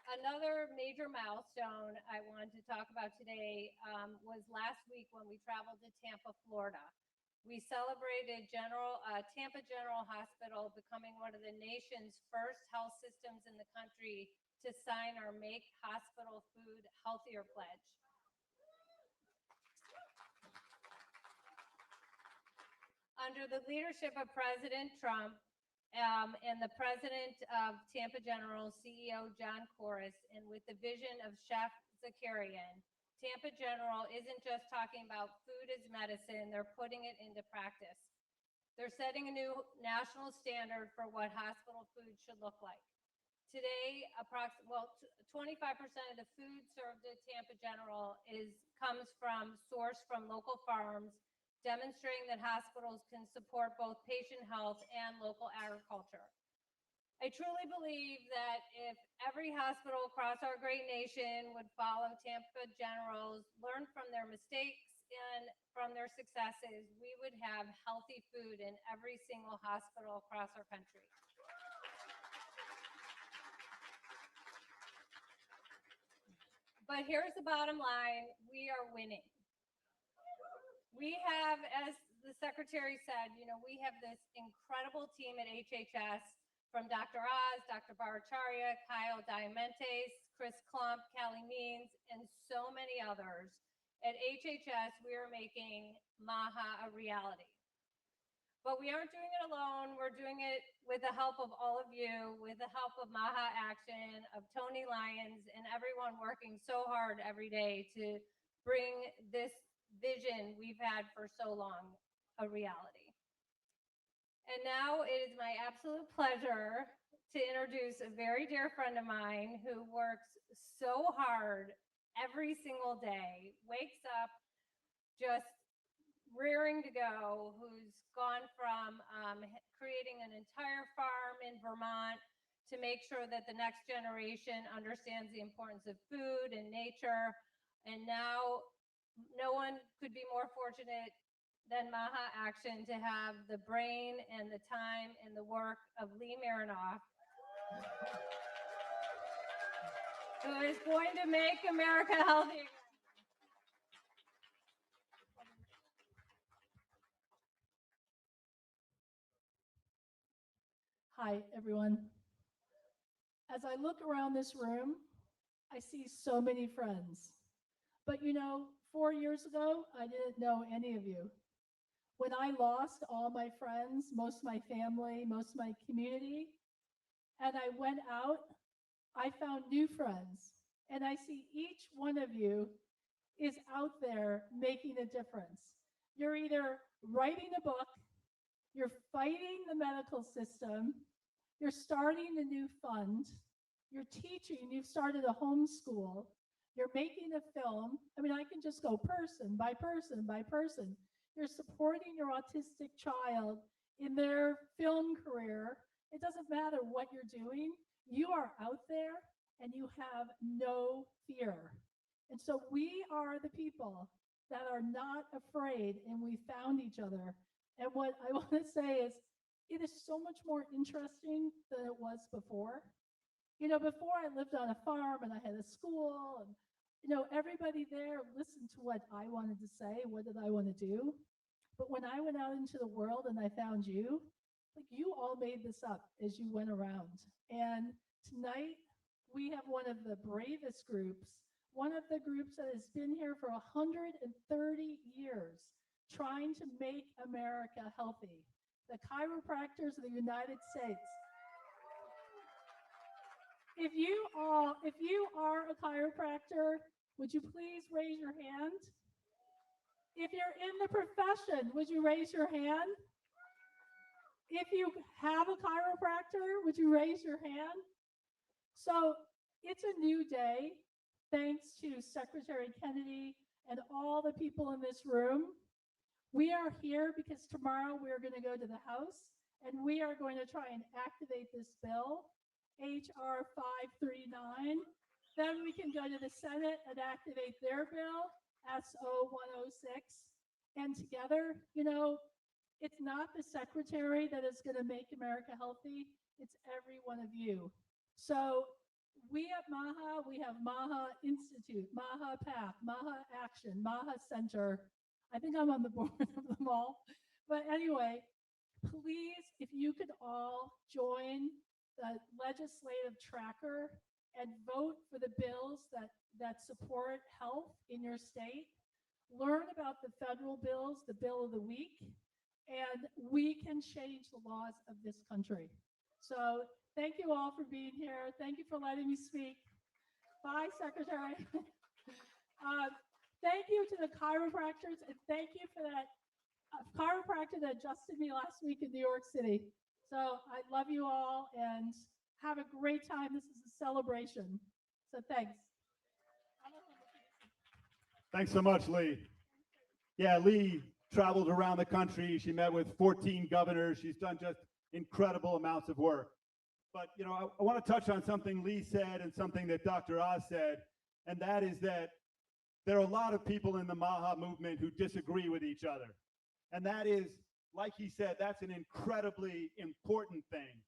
Another major milestone I wanted to talk about today was last week when we traveled to Tampa, Florida. We celebrated Tampa General Hospital becoming one of the nation's first health systems in the country to sign our Make Hospital Food Healthier pledge. Under the leadership of President Trump and the president of Tampa General, CEO John Corus, and with the vision of Chef Zakarian, Tampa General isn't just talking about food as medicine, they're putting it into practice. They're setting a new national standard for what hospital food should look like. Today, 25% of the food served at Tampa General comes from sourced from local farms, demonstrating that hospitals can support both patient health and local agriculture. I truly believe that if every hospital across our great nation would follow Tampa General's, learn from their mistakes and from their successes, we would have healthy food in every single hospital across our country. But here's the bottom line, we are winning. We have, as the secretary said, we have this incredible team at HHS from Dr. Oz, Dr. Bhattacharya, Kyle Diamentes, Chris Klump, Callie Means, and so many others. At HHS, we are making MAHA a reality. But we aren't doing it alone. We're doing it with the help of all of you, with the help of MAHA Action, of Tony Lyons, and everyone working so hard every day to bring this vision we've had for so long a reality. And now it is my absolute pleasure to introduce a very dear friend of mine who works so hard every single day, wakes up just rearing to go, who's gone from creating an entire farm in Vermont to make sure that the next generation understands the importance of food and nature. And now no one could be more fortunate than MAHA Action to have the brain and the time and the work of Lee Marinoff, who is going to make America healthy. Hi, everyone. As I look around this room, I see so many friends. But 4 years ago, I didn't know any of you. When I lost all my friends, most of my family, most of my community, and I went out, I found new friends. And I see each one of you is out there making a difference. You're either writing a book, you're fighting the medical system, you're starting a new fund, you're teaching, you've started a homeschool, you're making a film. I mean, I can just go person by person by person. You're supporting your autistic child in their film career. It doesn't matter what you're doing, you are out there and you have no fear. And so we are the people that are not afraid, and we found each other. And what I want to say is, it is so much more interesting than it was before. You know, before I lived on a farm and I had a school, and, you know, everybody there listened to what I wanted to say. What did I want to do? But when I went out into the world and I found you, like you all made this up as you went around. And tonight, we have one of the bravest groups, one of the groups that has been here for 130 years, trying to make America healthy. The Chiropractors of the United States. If you are a chiropractor, would you please raise your hand? If you're in the profession, would you raise your hand? If you have a chiropractor, would you raise your hand? So it's a new day, thanks to Secretary Kennedy and all the people in this room. We are here because tomorrow we're going to go to the House and we are going to try and activate this bill, HR 539. Then we can go to the Senate and activate their bill, SO 106. And together, you know, it's not the secretary that is going to make America healthy. It's every one of you. So we at MAHA, we have MAHA Institute, MAHA PAC, MAHA Action, MAHA Center. I think I'm on the board of them all. But anyway, please, if you could all join the legislative tracker and vote for the bills that support health in your state. Learn about the federal bills, the bill of the week, and we can change the laws of this country. So thank you all for being here. Thank you for letting me speak. Bye, Secretary. Thank you to the chiropractors, and thank you for that chiropractor that adjusted me last week in New York City. So I love you all and have a great time. This is a celebration. So thanks. Thanks so much, Lee. Yeah, Lee traveled around the country. She met with 14 governors. She's done just incredible amounts of work. But, you know, I want to touch on something Lee said and something that Dr. Oz said, and that is that there are a lot of people in the MAHA movement who disagree with each other. And that is, like he said, that's an incredibly important thing.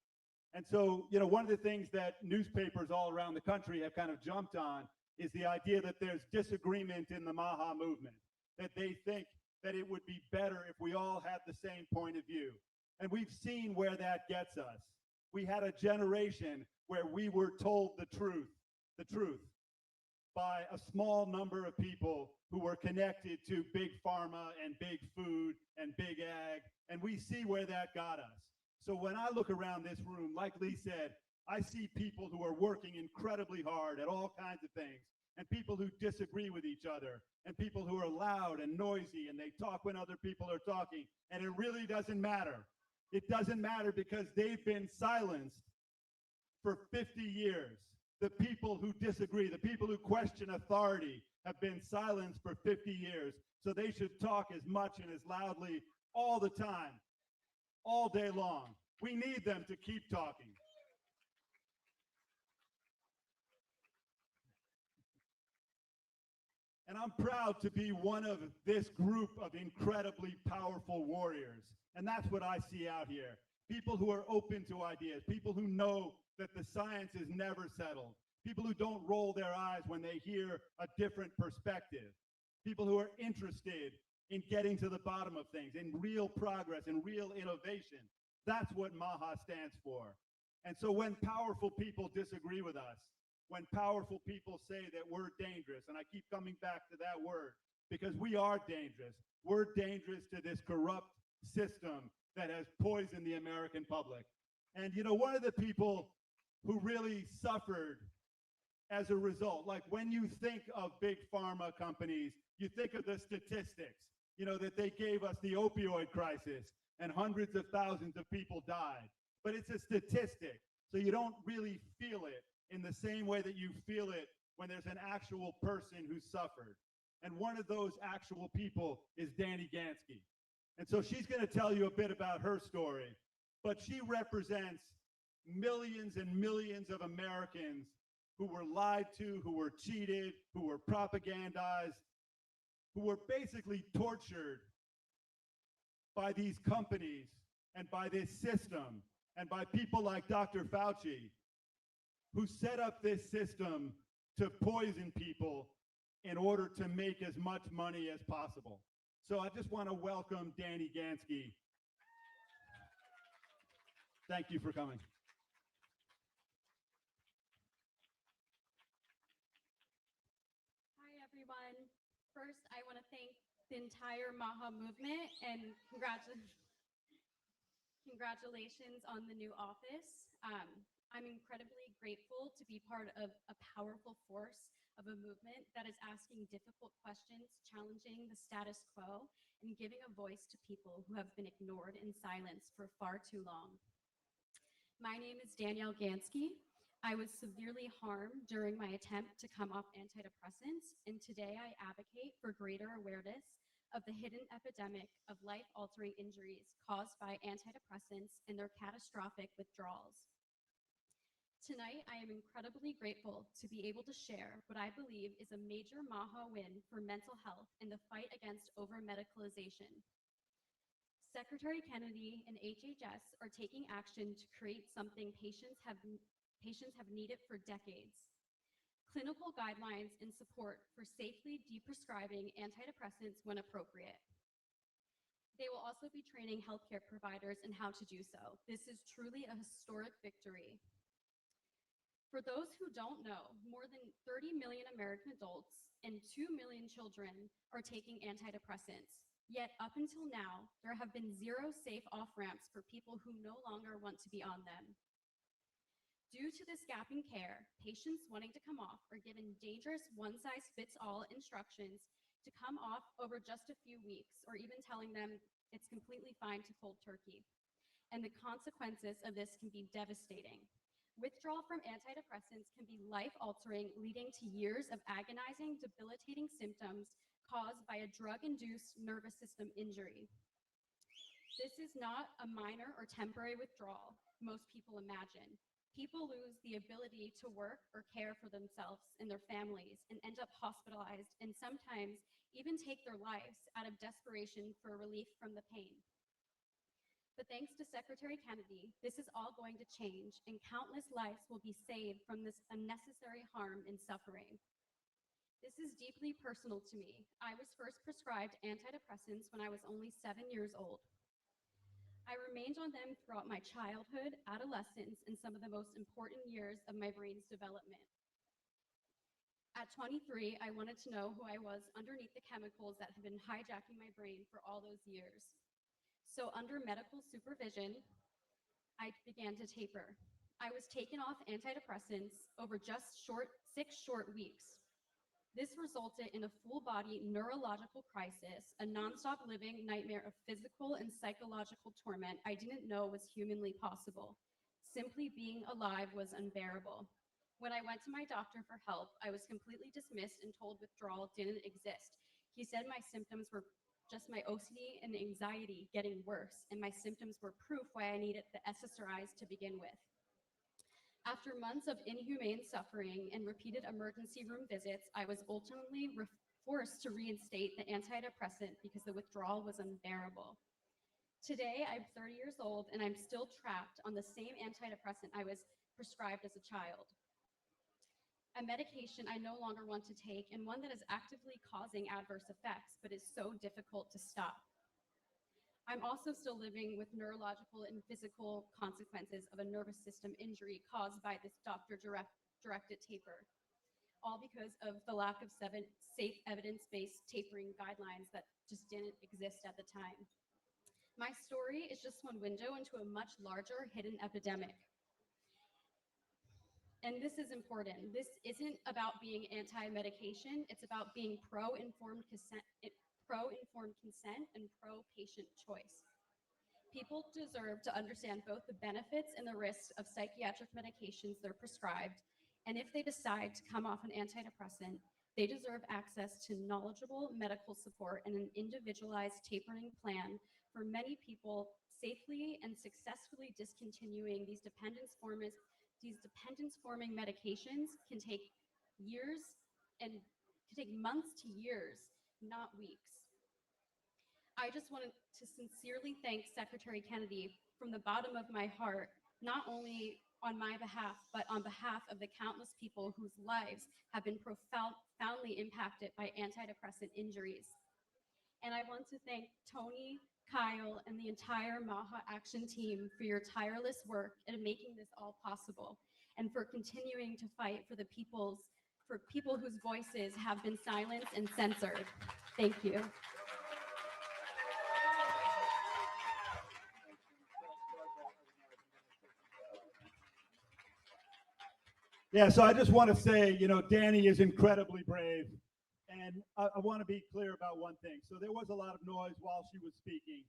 And so, you know, one of the things that newspapers all around the country have kind of jumped on is the idea that there's disagreement in the MAHA movement, that they think that it would be better if we all had the same point of view. And we've seen where that gets us. We had a generation where we were told the truth, by a small number of people who were connected to big pharma and big food and big ag, and we see where that got us. So when I look around this room, like Lee said, I see people who are working incredibly hard at all kinds of things, and people who disagree with each other, and people who are loud and noisy, and they talk when other people are talking, and it really doesn't matter. It doesn't matter because they've been silenced for 50 years. The people who disagree, the people who question authority have been silenced for 50 years. So they should talk as much and as loudly all the time, all day long. We need them to keep talking. And I'm proud to be one of this group of incredibly powerful warriors. And that's what I see out here. People who are open to ideas, people who know that the science is never settled, people who don't roll their eyes when they hear a different perspective, people who are interested in getting to the bottom of things, in real progress and real innovation. That's what MAHA stands for. And so when powerful people disagree with us, when powerful people say that we're dangerous, and I keep coming back to that word, because we are dangerous. We're dangerous to this corrupt system that has poisoned the American public. And you know, one of the people who really suffered as a result, like when you think of big pharma companies, you think of the statistics, you know, that they gave us the opioid crisis and hundreds of thousands of people died. But it's a statistic, so you don't really feel it in the same way that you feel it when there's an actual person who suffered. And one of those actual people is Danny Gansky. And so she's going to tell you a bit about her story, but she represents millions and millions of Americans who were lied to, who were cheated, who were propagandized, who were basically tortured by these companies and by this system and by people like Dr. Fauci, who set up this system to poison people in order to make as much money as possible. So I just want to welcome Danny Gansky. Thank you for coming. Hi, everyone. First, I want to thank the entire MAHA movement and congratulations on the new office. I'm incredibly grateful to be part of a powerful force of a movement that is asking difficult questions, challenging the status quo, and giving a voice to people who have been ignored and silenced for far too long. My name is Danielle Gansky. I was severely harmed during my attempt to come off antidepressants, and today I advocate for greater awareness of the hidden epidemic of life-altering injuries caused by antidepressants and their catastrophic withdrawals. Tonight, I am incredibly grateful to be able to share what I believe is a major MAHA win for mental health in the fight against over-medicalization. Secretary Kennedy and HHS are taking action to create something patients have needed for decades: clinical guidelines and support for safely deprescribing antidepressants when appropriate. They will also be training healthcare providers in how to do so. This is truly a historic victory. For those who don't know, more than 30 million American adults and 2 million children are taking antidepressants. Yet up until now, there have been 0 safe off-ramps for people who no longer want to be on them. Due to this gap in care, patients wanting to come off are given dangerous one-size-fits-all instructions to come off over just a few weeks, or even telling them it's completely fine to cold turkey. And the consequences of this can be devastating. Withdrawal from antidepressants can be life-altering, leading to years of agonizing, debilitating symptoms caused by a drug-induced nervous system injury. This is not a minor or temporary withdrawal most people imagine. People lose the ability to work or care for themselves and their families and end up hospitalized and sometimes even take their lives out of desperation for relief from the pain. But thanks to Secretary Kennedy, this is all going to change and countless lives will be saved from this unnecessary harm and suffering. This is deeply personal to me. I was first prescribed antidepressants when I was only 7 years old. I remained on them throughout my childhood, adolescence, and some of the most important years of my brain's development. At 23, I wanted to know who I was underneath the chemicals that had been hijacking my brain for all those years. So under medical supervision, I began to taper. I was taken off antidepressants over just 6 short weeks. This resulted in a full-body neurological crisis, a nonstop living nightmare of physical and psychological torment I didn't know was humanly possible. Simply being alive was unbearable. When I went to my doctor for help, I was completely dismissed and told withdrawal didn't exist. He said my symptoms were just my OCD and anxiety getting worse, and my symptoms were proof why I needed the SSRIs to begin with. After months of inhumane suffering and repeated emergency room visits, I was ultimately forced to reinstate the antidepressant because the withdrawal was unbearable. Today, I'm 30 years old and I'm still trapped on the same antidepressant I was prescribed as a child. A medication I no longer want to take, and one that is actively causing adverse effects, but is so difficult to stop. I'm also still living with neurological and physical consequences of a nervous system injury caused by this doctor-directed taper. all because of the lack of safe evidence-based tapering guidelines that just didn't exist at the time. My story is just one window into a much larger hidden epidemic. And this is important. This isn't about being anti-medication. It's about being pro-informed consent and pro-patient choice. People deserve to understand both the benefits and the risks of psychiatric medications they're prescribed. And if they decide to come off an antidepressant, they deserve access to knowledgeable medical support and an individualized tapering plan. For many people, safely and successfully discontinuing these dependence-forming medications can take years and can take months to years, not weeks. I just wanted to sincerely thank Secretary Kennedy from the bottom of my heart, not only on my behalf, but on behalf of the countless people whose lives have been profoundly impacted by antidepressant injuries. And I want to thank Tony, Kyle, and the entire MAHA Action team for your tireless work in making this all possible, and for continuing to fight for people whose voices have been silenced and censored. Thank you. Yeah, so I just want to say, Danny is incredibly brave. And I want to be clear about one thing. So there was a lot of noise while she was speaking.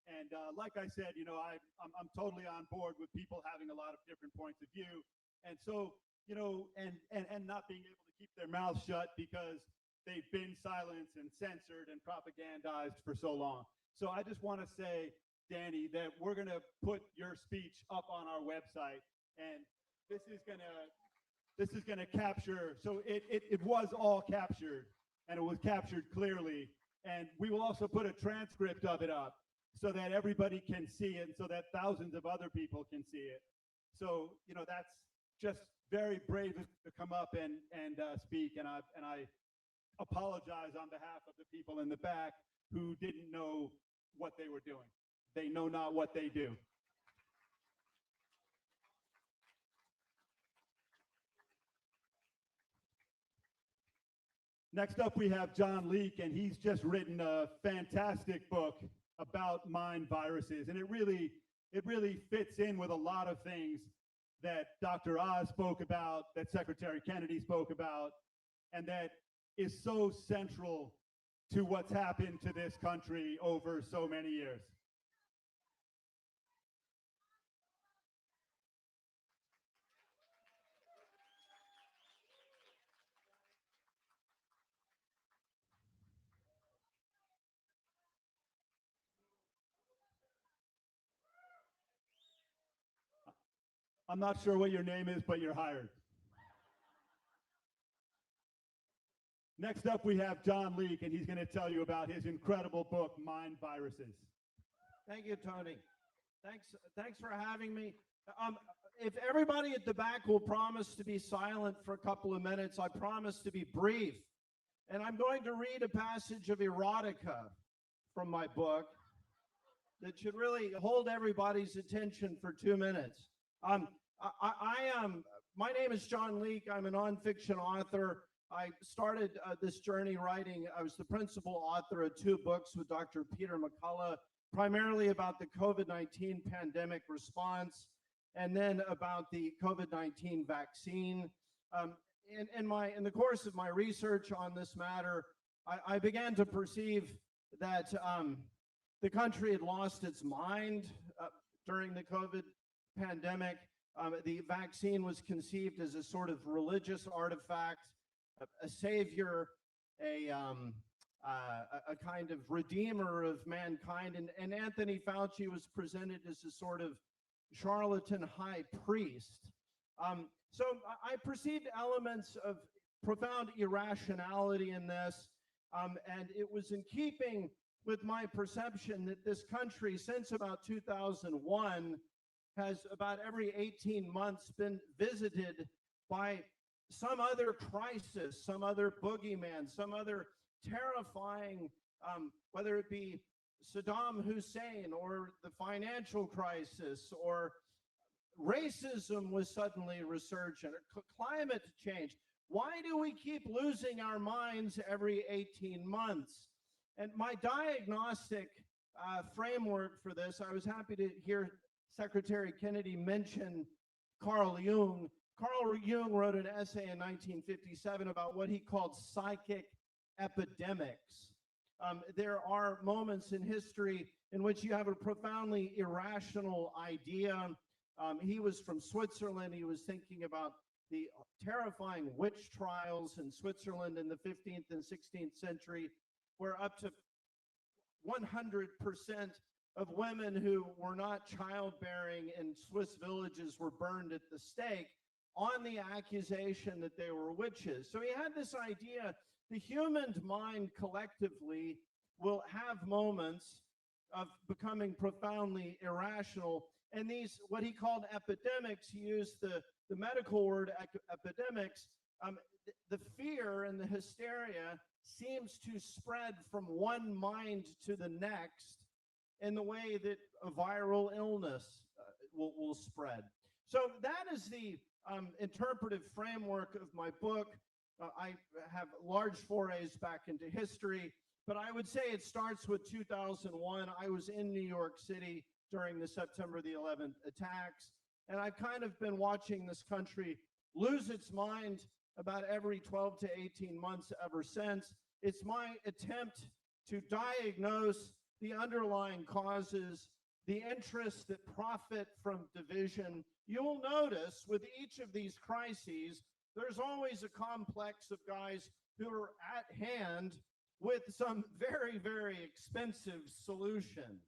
And like I said, I'm totally on board with people having a lot of different points of view. And so, and not being able to keep their mouths shut because they've been silenced and censored and propagandized for so long. So I just want to say, Danny, that we're going to put your speech up on our website. And this is going to capture, so it was all captured, and it was captured clearly. And we will also put a transcript of it up so that everybody can see it, and so that thousands of other people can see it. So, that's just very brave to come up and speak. And I apologize on behalf of the people in the back who didn't know what they were doing. They know not what they do. Next up, we have John Leake, and he's just written a fantastic book about mind viruses. And it really fits in with a lot of things that Dr. Oz spoke about, that Secretary Kennedy spoke about, and that is so central to what's happened to this country over so many years. I'm not sure what your name is, but you're hired. Next up, we have John Leake, and he's going to tell you about his incredible book, Mind Viruses. Thank you, Tony. Thanks for having me. If everybody at the back will promise to be silent for a couple of minutes, I promise to be brief. And I'm going to read a passage of erotica from my book that should really hold everybody's attention for 2 minutes. My name is John Leake. I'm a nonfiction author. I started this journey writing. I was the principal author of 2 books with Dr. Peter McCullough, primarily about the COVID-19 pandemic response, and then about the COVID-19 vaccine. In the course of my research on this matter, I began to perceive that the country had lost its mind during the COVID pandemic. The vaccine was conceived as a sort of religious artifact, a savior, a kind of redeemer of mankind. And Anthony Fauci was presented as a sort of charlatan high priest. So I perceived elements of profound irrationality in this, and it was in keeping with my perception that this country, since about 2001, has about every 18 months been visited by some other crisis, some other boogeyman, some other terrifying, whether it be Saddam Hussein or the financial crisis, or racism was suddenly resurgent, or climate change. Why do we keep losing our minds every 18 months? And my diagnostic framework for this, I was happy to hear Secretary Kennedy mention Carl Jung. Carl Jung wrote an essay in 1957 about what he called psychic epidemics. There are moments in history in which you have a profoundly irrational idea. He was from Switzerland. He was thinking about the terrifying witch trials in Switzerland in the 15th and 16th century, where up to 100% of women who were not childbearing in Swiss villages were burned at the stake on the accusation that they were witches. So he had this idea, the human mind collectively will have moments of becoming profoundly irrational. And these, what he called epidemics, he used the medical word epidemics, the fear and the hysteria seems to spread from one mind to the next in the way that a viral illness will spread. So that is the interpretive framework of my book. I have large forays back into history, but I would say it starts with 2001. I was in New York City during the September the 11th attacks, and I've kind of been watching this country lose its mind about every 12 to 18 months ever since. It's my attempt to diagnose the underlying causes, the interests that profit from division. You'll notice with each of these crises, there's always a complex of guys who are at hand with some very, very expensive solution,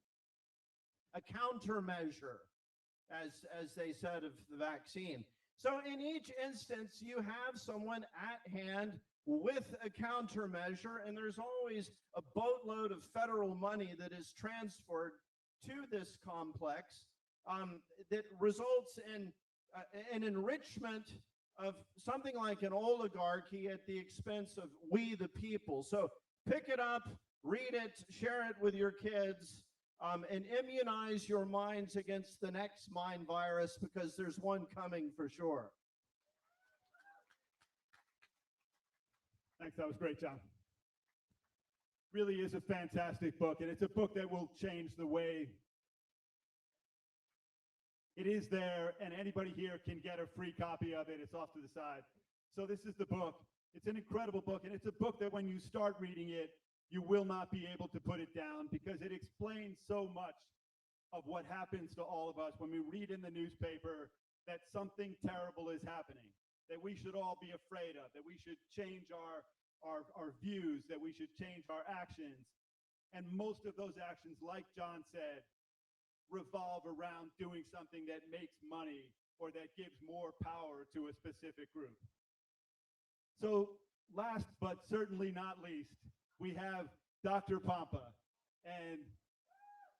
a countermeasure, as they said of the vaccine. So in each instance, you have someone at hand with a countermeasure, and there's always a boatload of federal money that is transferred to this complex that results in an enrichment of something like an oligarchy at the expense of we the people. So pick it up, read it, share it with your kids, and immunize your minds against the next mind virus, because there's one coming for sure. Thanks, that was great, John. Really is a fantastic book, and it's a book that will change the way it is there, and anybody here can get a free copy of it. It's off to the side. So this is the book. It's an incredible book, and it's a book that when you start reading it, you will not be able to put it down, because it explains so much of what happens to all of us when we read in the newspaper that something terrible is happening, that we should all be afraid of, that we should change our views, that we should change our actions. And most of those actions, like John said, revolve around doing something that makes money or that gives more power to a specific group. So last but certainly not least, we have Dr. Pompa. And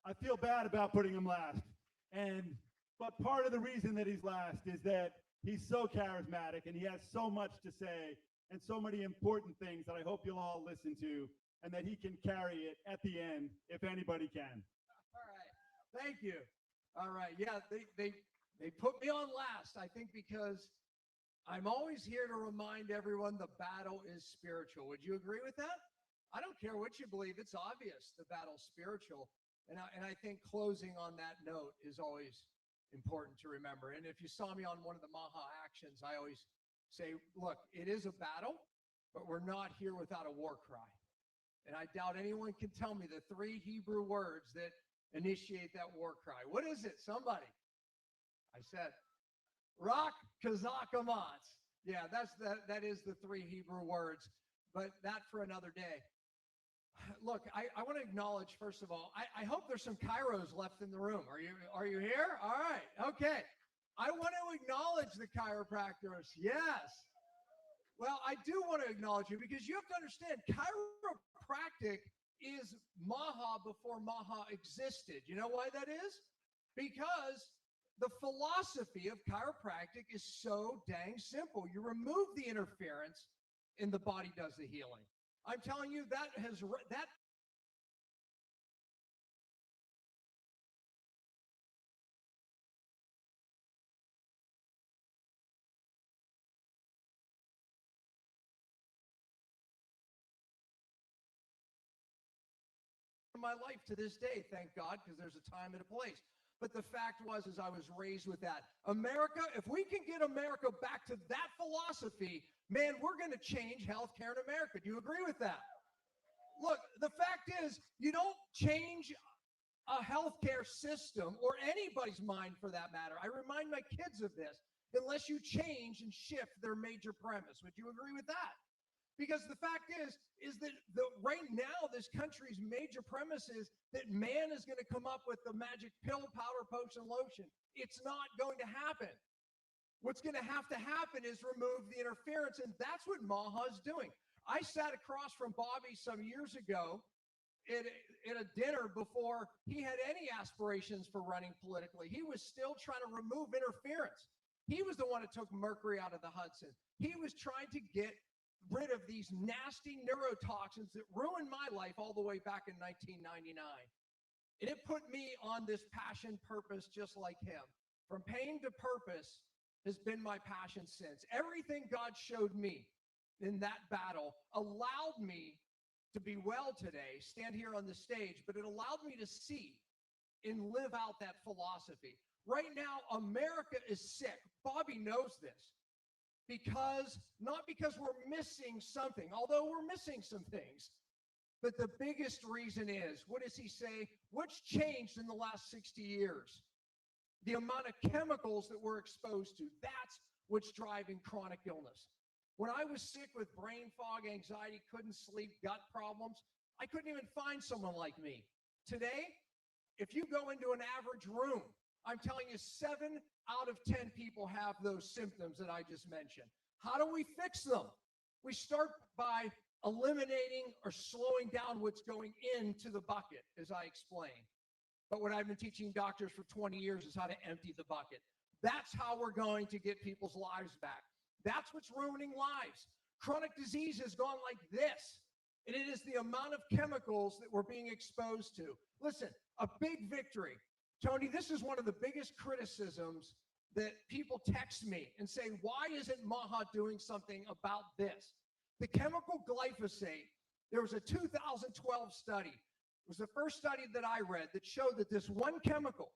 I feel bad about putting him last. But part of the reason that he's last is that he's so charismatic and he has so much to say and so many important things that I hope you'll all listen to, and that he can carry it at the end if anybody can. All right. Thank you. All right. Yeah, they put me on last, I think, because I'm always here to remind everyone the battle is spiritual. Would you agree with that? I don't care what you believe. It's obvious the battle's spiritual. And I think closing on that note is always important to remember. And if you saw me on one of the Maha actions, I always say, look, it is a battle, but we're not here without a war cry. And I doubt anyone can tell me the 3 Hebrew words that initiate that war cry. What is it? Somebody. I said, Rak Kazak Amatz. Yeah, that is the 3 Hebrew words, but that for another day. Look, I want to acknowledge, first of all, I hope there's some Kairos left in the room. Are you here? All right. Okay. I want to acknowledge the chiropractors. Yes. Well, I do want to acknowledge you, because you have to understand chiropractic is Maha before Maha existed. You know why that is? Because the philosophy of chiropractic is so dang simple. You remove the interference and the body does the healing. I'm telling you, that my life to this day, thank God, because there's a time and a place. But the fact was, is I was raised with that. America, if we can get America back to that philosophy, man, we're going to change healthcare in America. Do you agree with that? Look, the fact is, you don't change a healthcare system or anybody's mind for that matter. I remind my kids of this, unless you change and shift their major premise. Would you agree with that? Because the fact is that right now, this country's major premise is that man is going to come up with the magic pill, powder, potion, lotion. It's not going to happen. What's going to happen is remove the interference, and that's what Maha is doing. I sat across from Bobby some years ago at a dinner before he had any aspirations for running politically. He was still trying to remove interference. He was the one that took mercury out of the Hudson. He was trying to get rid of these nasty neurotoxins that ruined my life all the way back in 1999. And it put me on this passion purpose just like him. From pain to purpose has been my passion since. Everything God showed me in that battle allowed me to be well today, stand here on the stage, but it allowed me to see and live out that philosophy. Right now, America is sick. Bobby knows this. Not because we're missing something, although we're missing some things, but the biggest reason is, what does he say? What's changed in the last 60 years? The amount of chemicals that we're exposed to. That's what's driving chronic illness. When I was sick with brain fog, anxiety, couldn't sleep, gut problems, I couldn't even find someone like me. Today, if you go into an average room, I'm telling you, 7 out of 10 people have those symptoms that I just mentioned. How do we fix them? We start by eliminating or slowing down what's going into the bucket, as I explained. But what I've been teaching doctors for 20 years is how to empty the bucket. That's how we're going to get people's lives back. That's what's ruining lives. Chronic disease has gone like this, and it is the amount of chemicals that we're being exposed to. Listen, a big victory. Tony, this is one of the biggest criticisms that people text me and say, why isn't Maha doing something about this? The chemical glyphosate, there was a 2012 study. It was the first study that I read that showed that this one chemical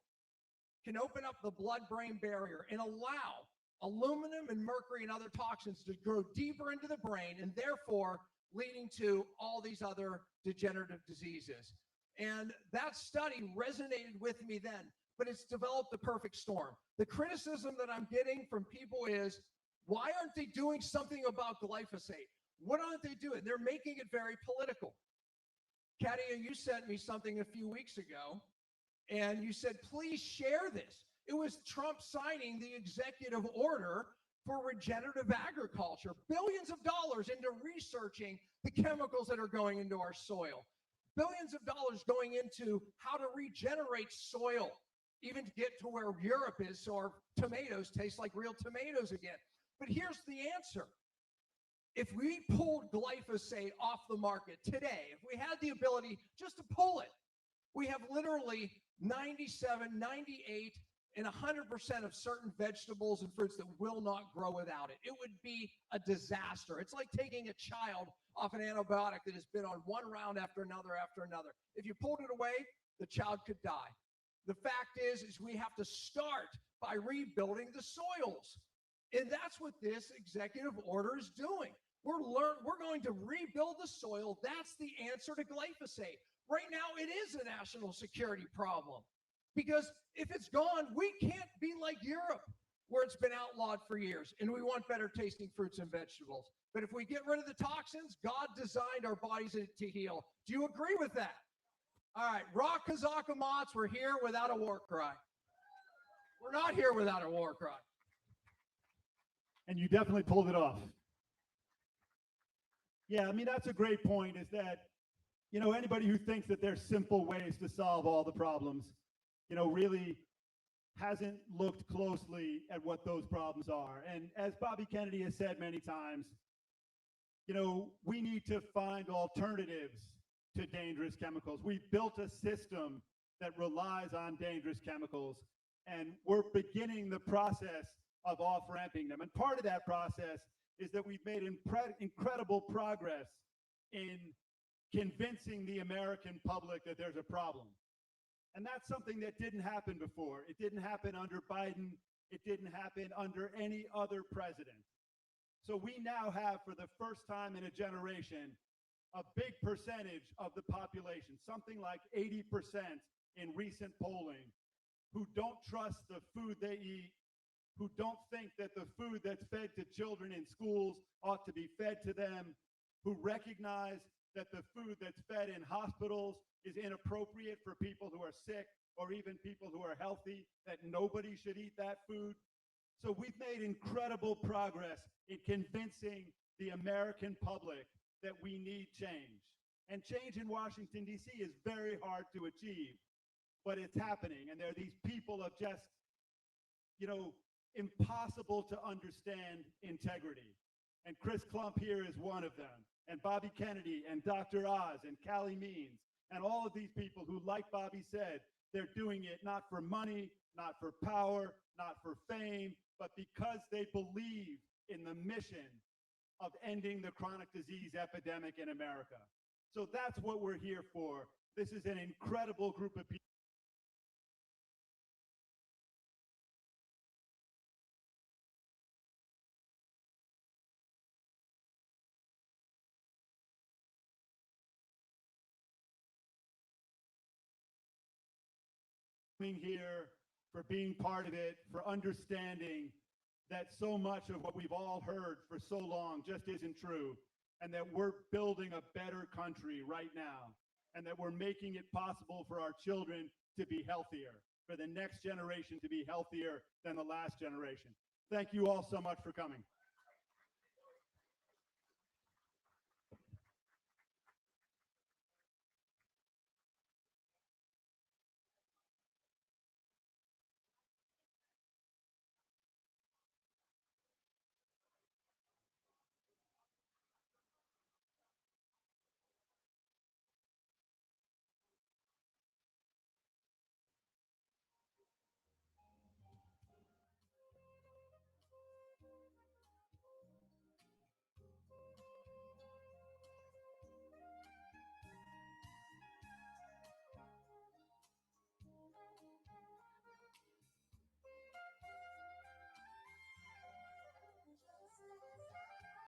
can open up the blood-brain barrier and allow aluminum and mercury and other toxins to go deeper into the brain, and therefore leading to all these other degenerative diseases. And that study resonated with me then, but it's developed the perfect storm. The criticism that I'm getting from people is, why aren't they doing something about glyphosate? What aren't they doing? They're making it very political. Katia, you sent me something a few weeks ago, and you said, please share this. It was Trump signing the executive order for regenerative agriculture, billions of dollars into researching the chemicals that are going into our soil, billions of dollars going into how to regenerate soil, even to get to where Europe is so our tomatoes taste like real tomatoes again. But here's the answer. If we pulled glyphosate off the market today, if we had the ability just to pull it, we have literally 97, 98, and 100% of certain vegetables and fruits that will not grow without it. It would be a disaster. It's like taking a child off an antibiotic that has been on one round after another after another. If you pulled it away, the child could die. The fact is we have to start by rebuilding the soils. And that's what this executive order is doing. We're going to rebuild the soil. That's the answer to glyphosate. Right now, it is a national security problem. Because if it's gone, we can't be like Europe, where it's been outlawed for years, and we want better tasting fruits and vegetables. But if we get rid of the toxins, God designed our bodies to heal. Do you agree with that? All right, Rock Kazakamats, we're here without a war cry. We're not here without a war cry. And you definitely pulled it off. Yeah, I mean, that's a great point, is that, you know, anybody who thinks that there's simple ways to solve all the problems, you know, really hasn't looked closely at what those problems are. And as Bobby Kennedy has said many times, you know, we need to find alternatives to dangerous chemicals. We've built a system that relies on dangerous chemicals, and we're beginning the process of off-ramping them. And part of that process is that we've made incredible progress in convincing the American public that there's a problem. And that's something that didn't happen before. It didn't happen under Biden. It didn't happen under any other president. So we now have, for the first time in a generation, a big percentage of the population, something like 80% in recent polling, who don't trust the food they eat, who don't think that the food that's fed to children in schools ought to be fed to them, who recognize that the food that's fed in hospitals is inappropriate for people who are sick or even people who are healthy, that nobody should eat that food. So we've made incredible progress in convincing the American public that we need change. And change in Washington, D.C. is very hard to achieve, but it's happening. And there are these people of just, impossible to understand integrity. And Chris Klump here is one of them, and Bobby Kennedy, and Dr. Oz, and Callie Means, and all of these people who, like Bobby said, they're doing it not for money, not for power, not for fame, but because they believe in the mission of ending the chronic disease epidemic in America. So that's what we're here for. This is an incredible group of people. Coming here, for being part of it, for understanding that so much of what we've all heard for so long just isn't true, and that we're building a better country right now, and that we're making it possible for our children to be healthier, for the next generation to be healthier than the last generation. Thank you all so much for coming.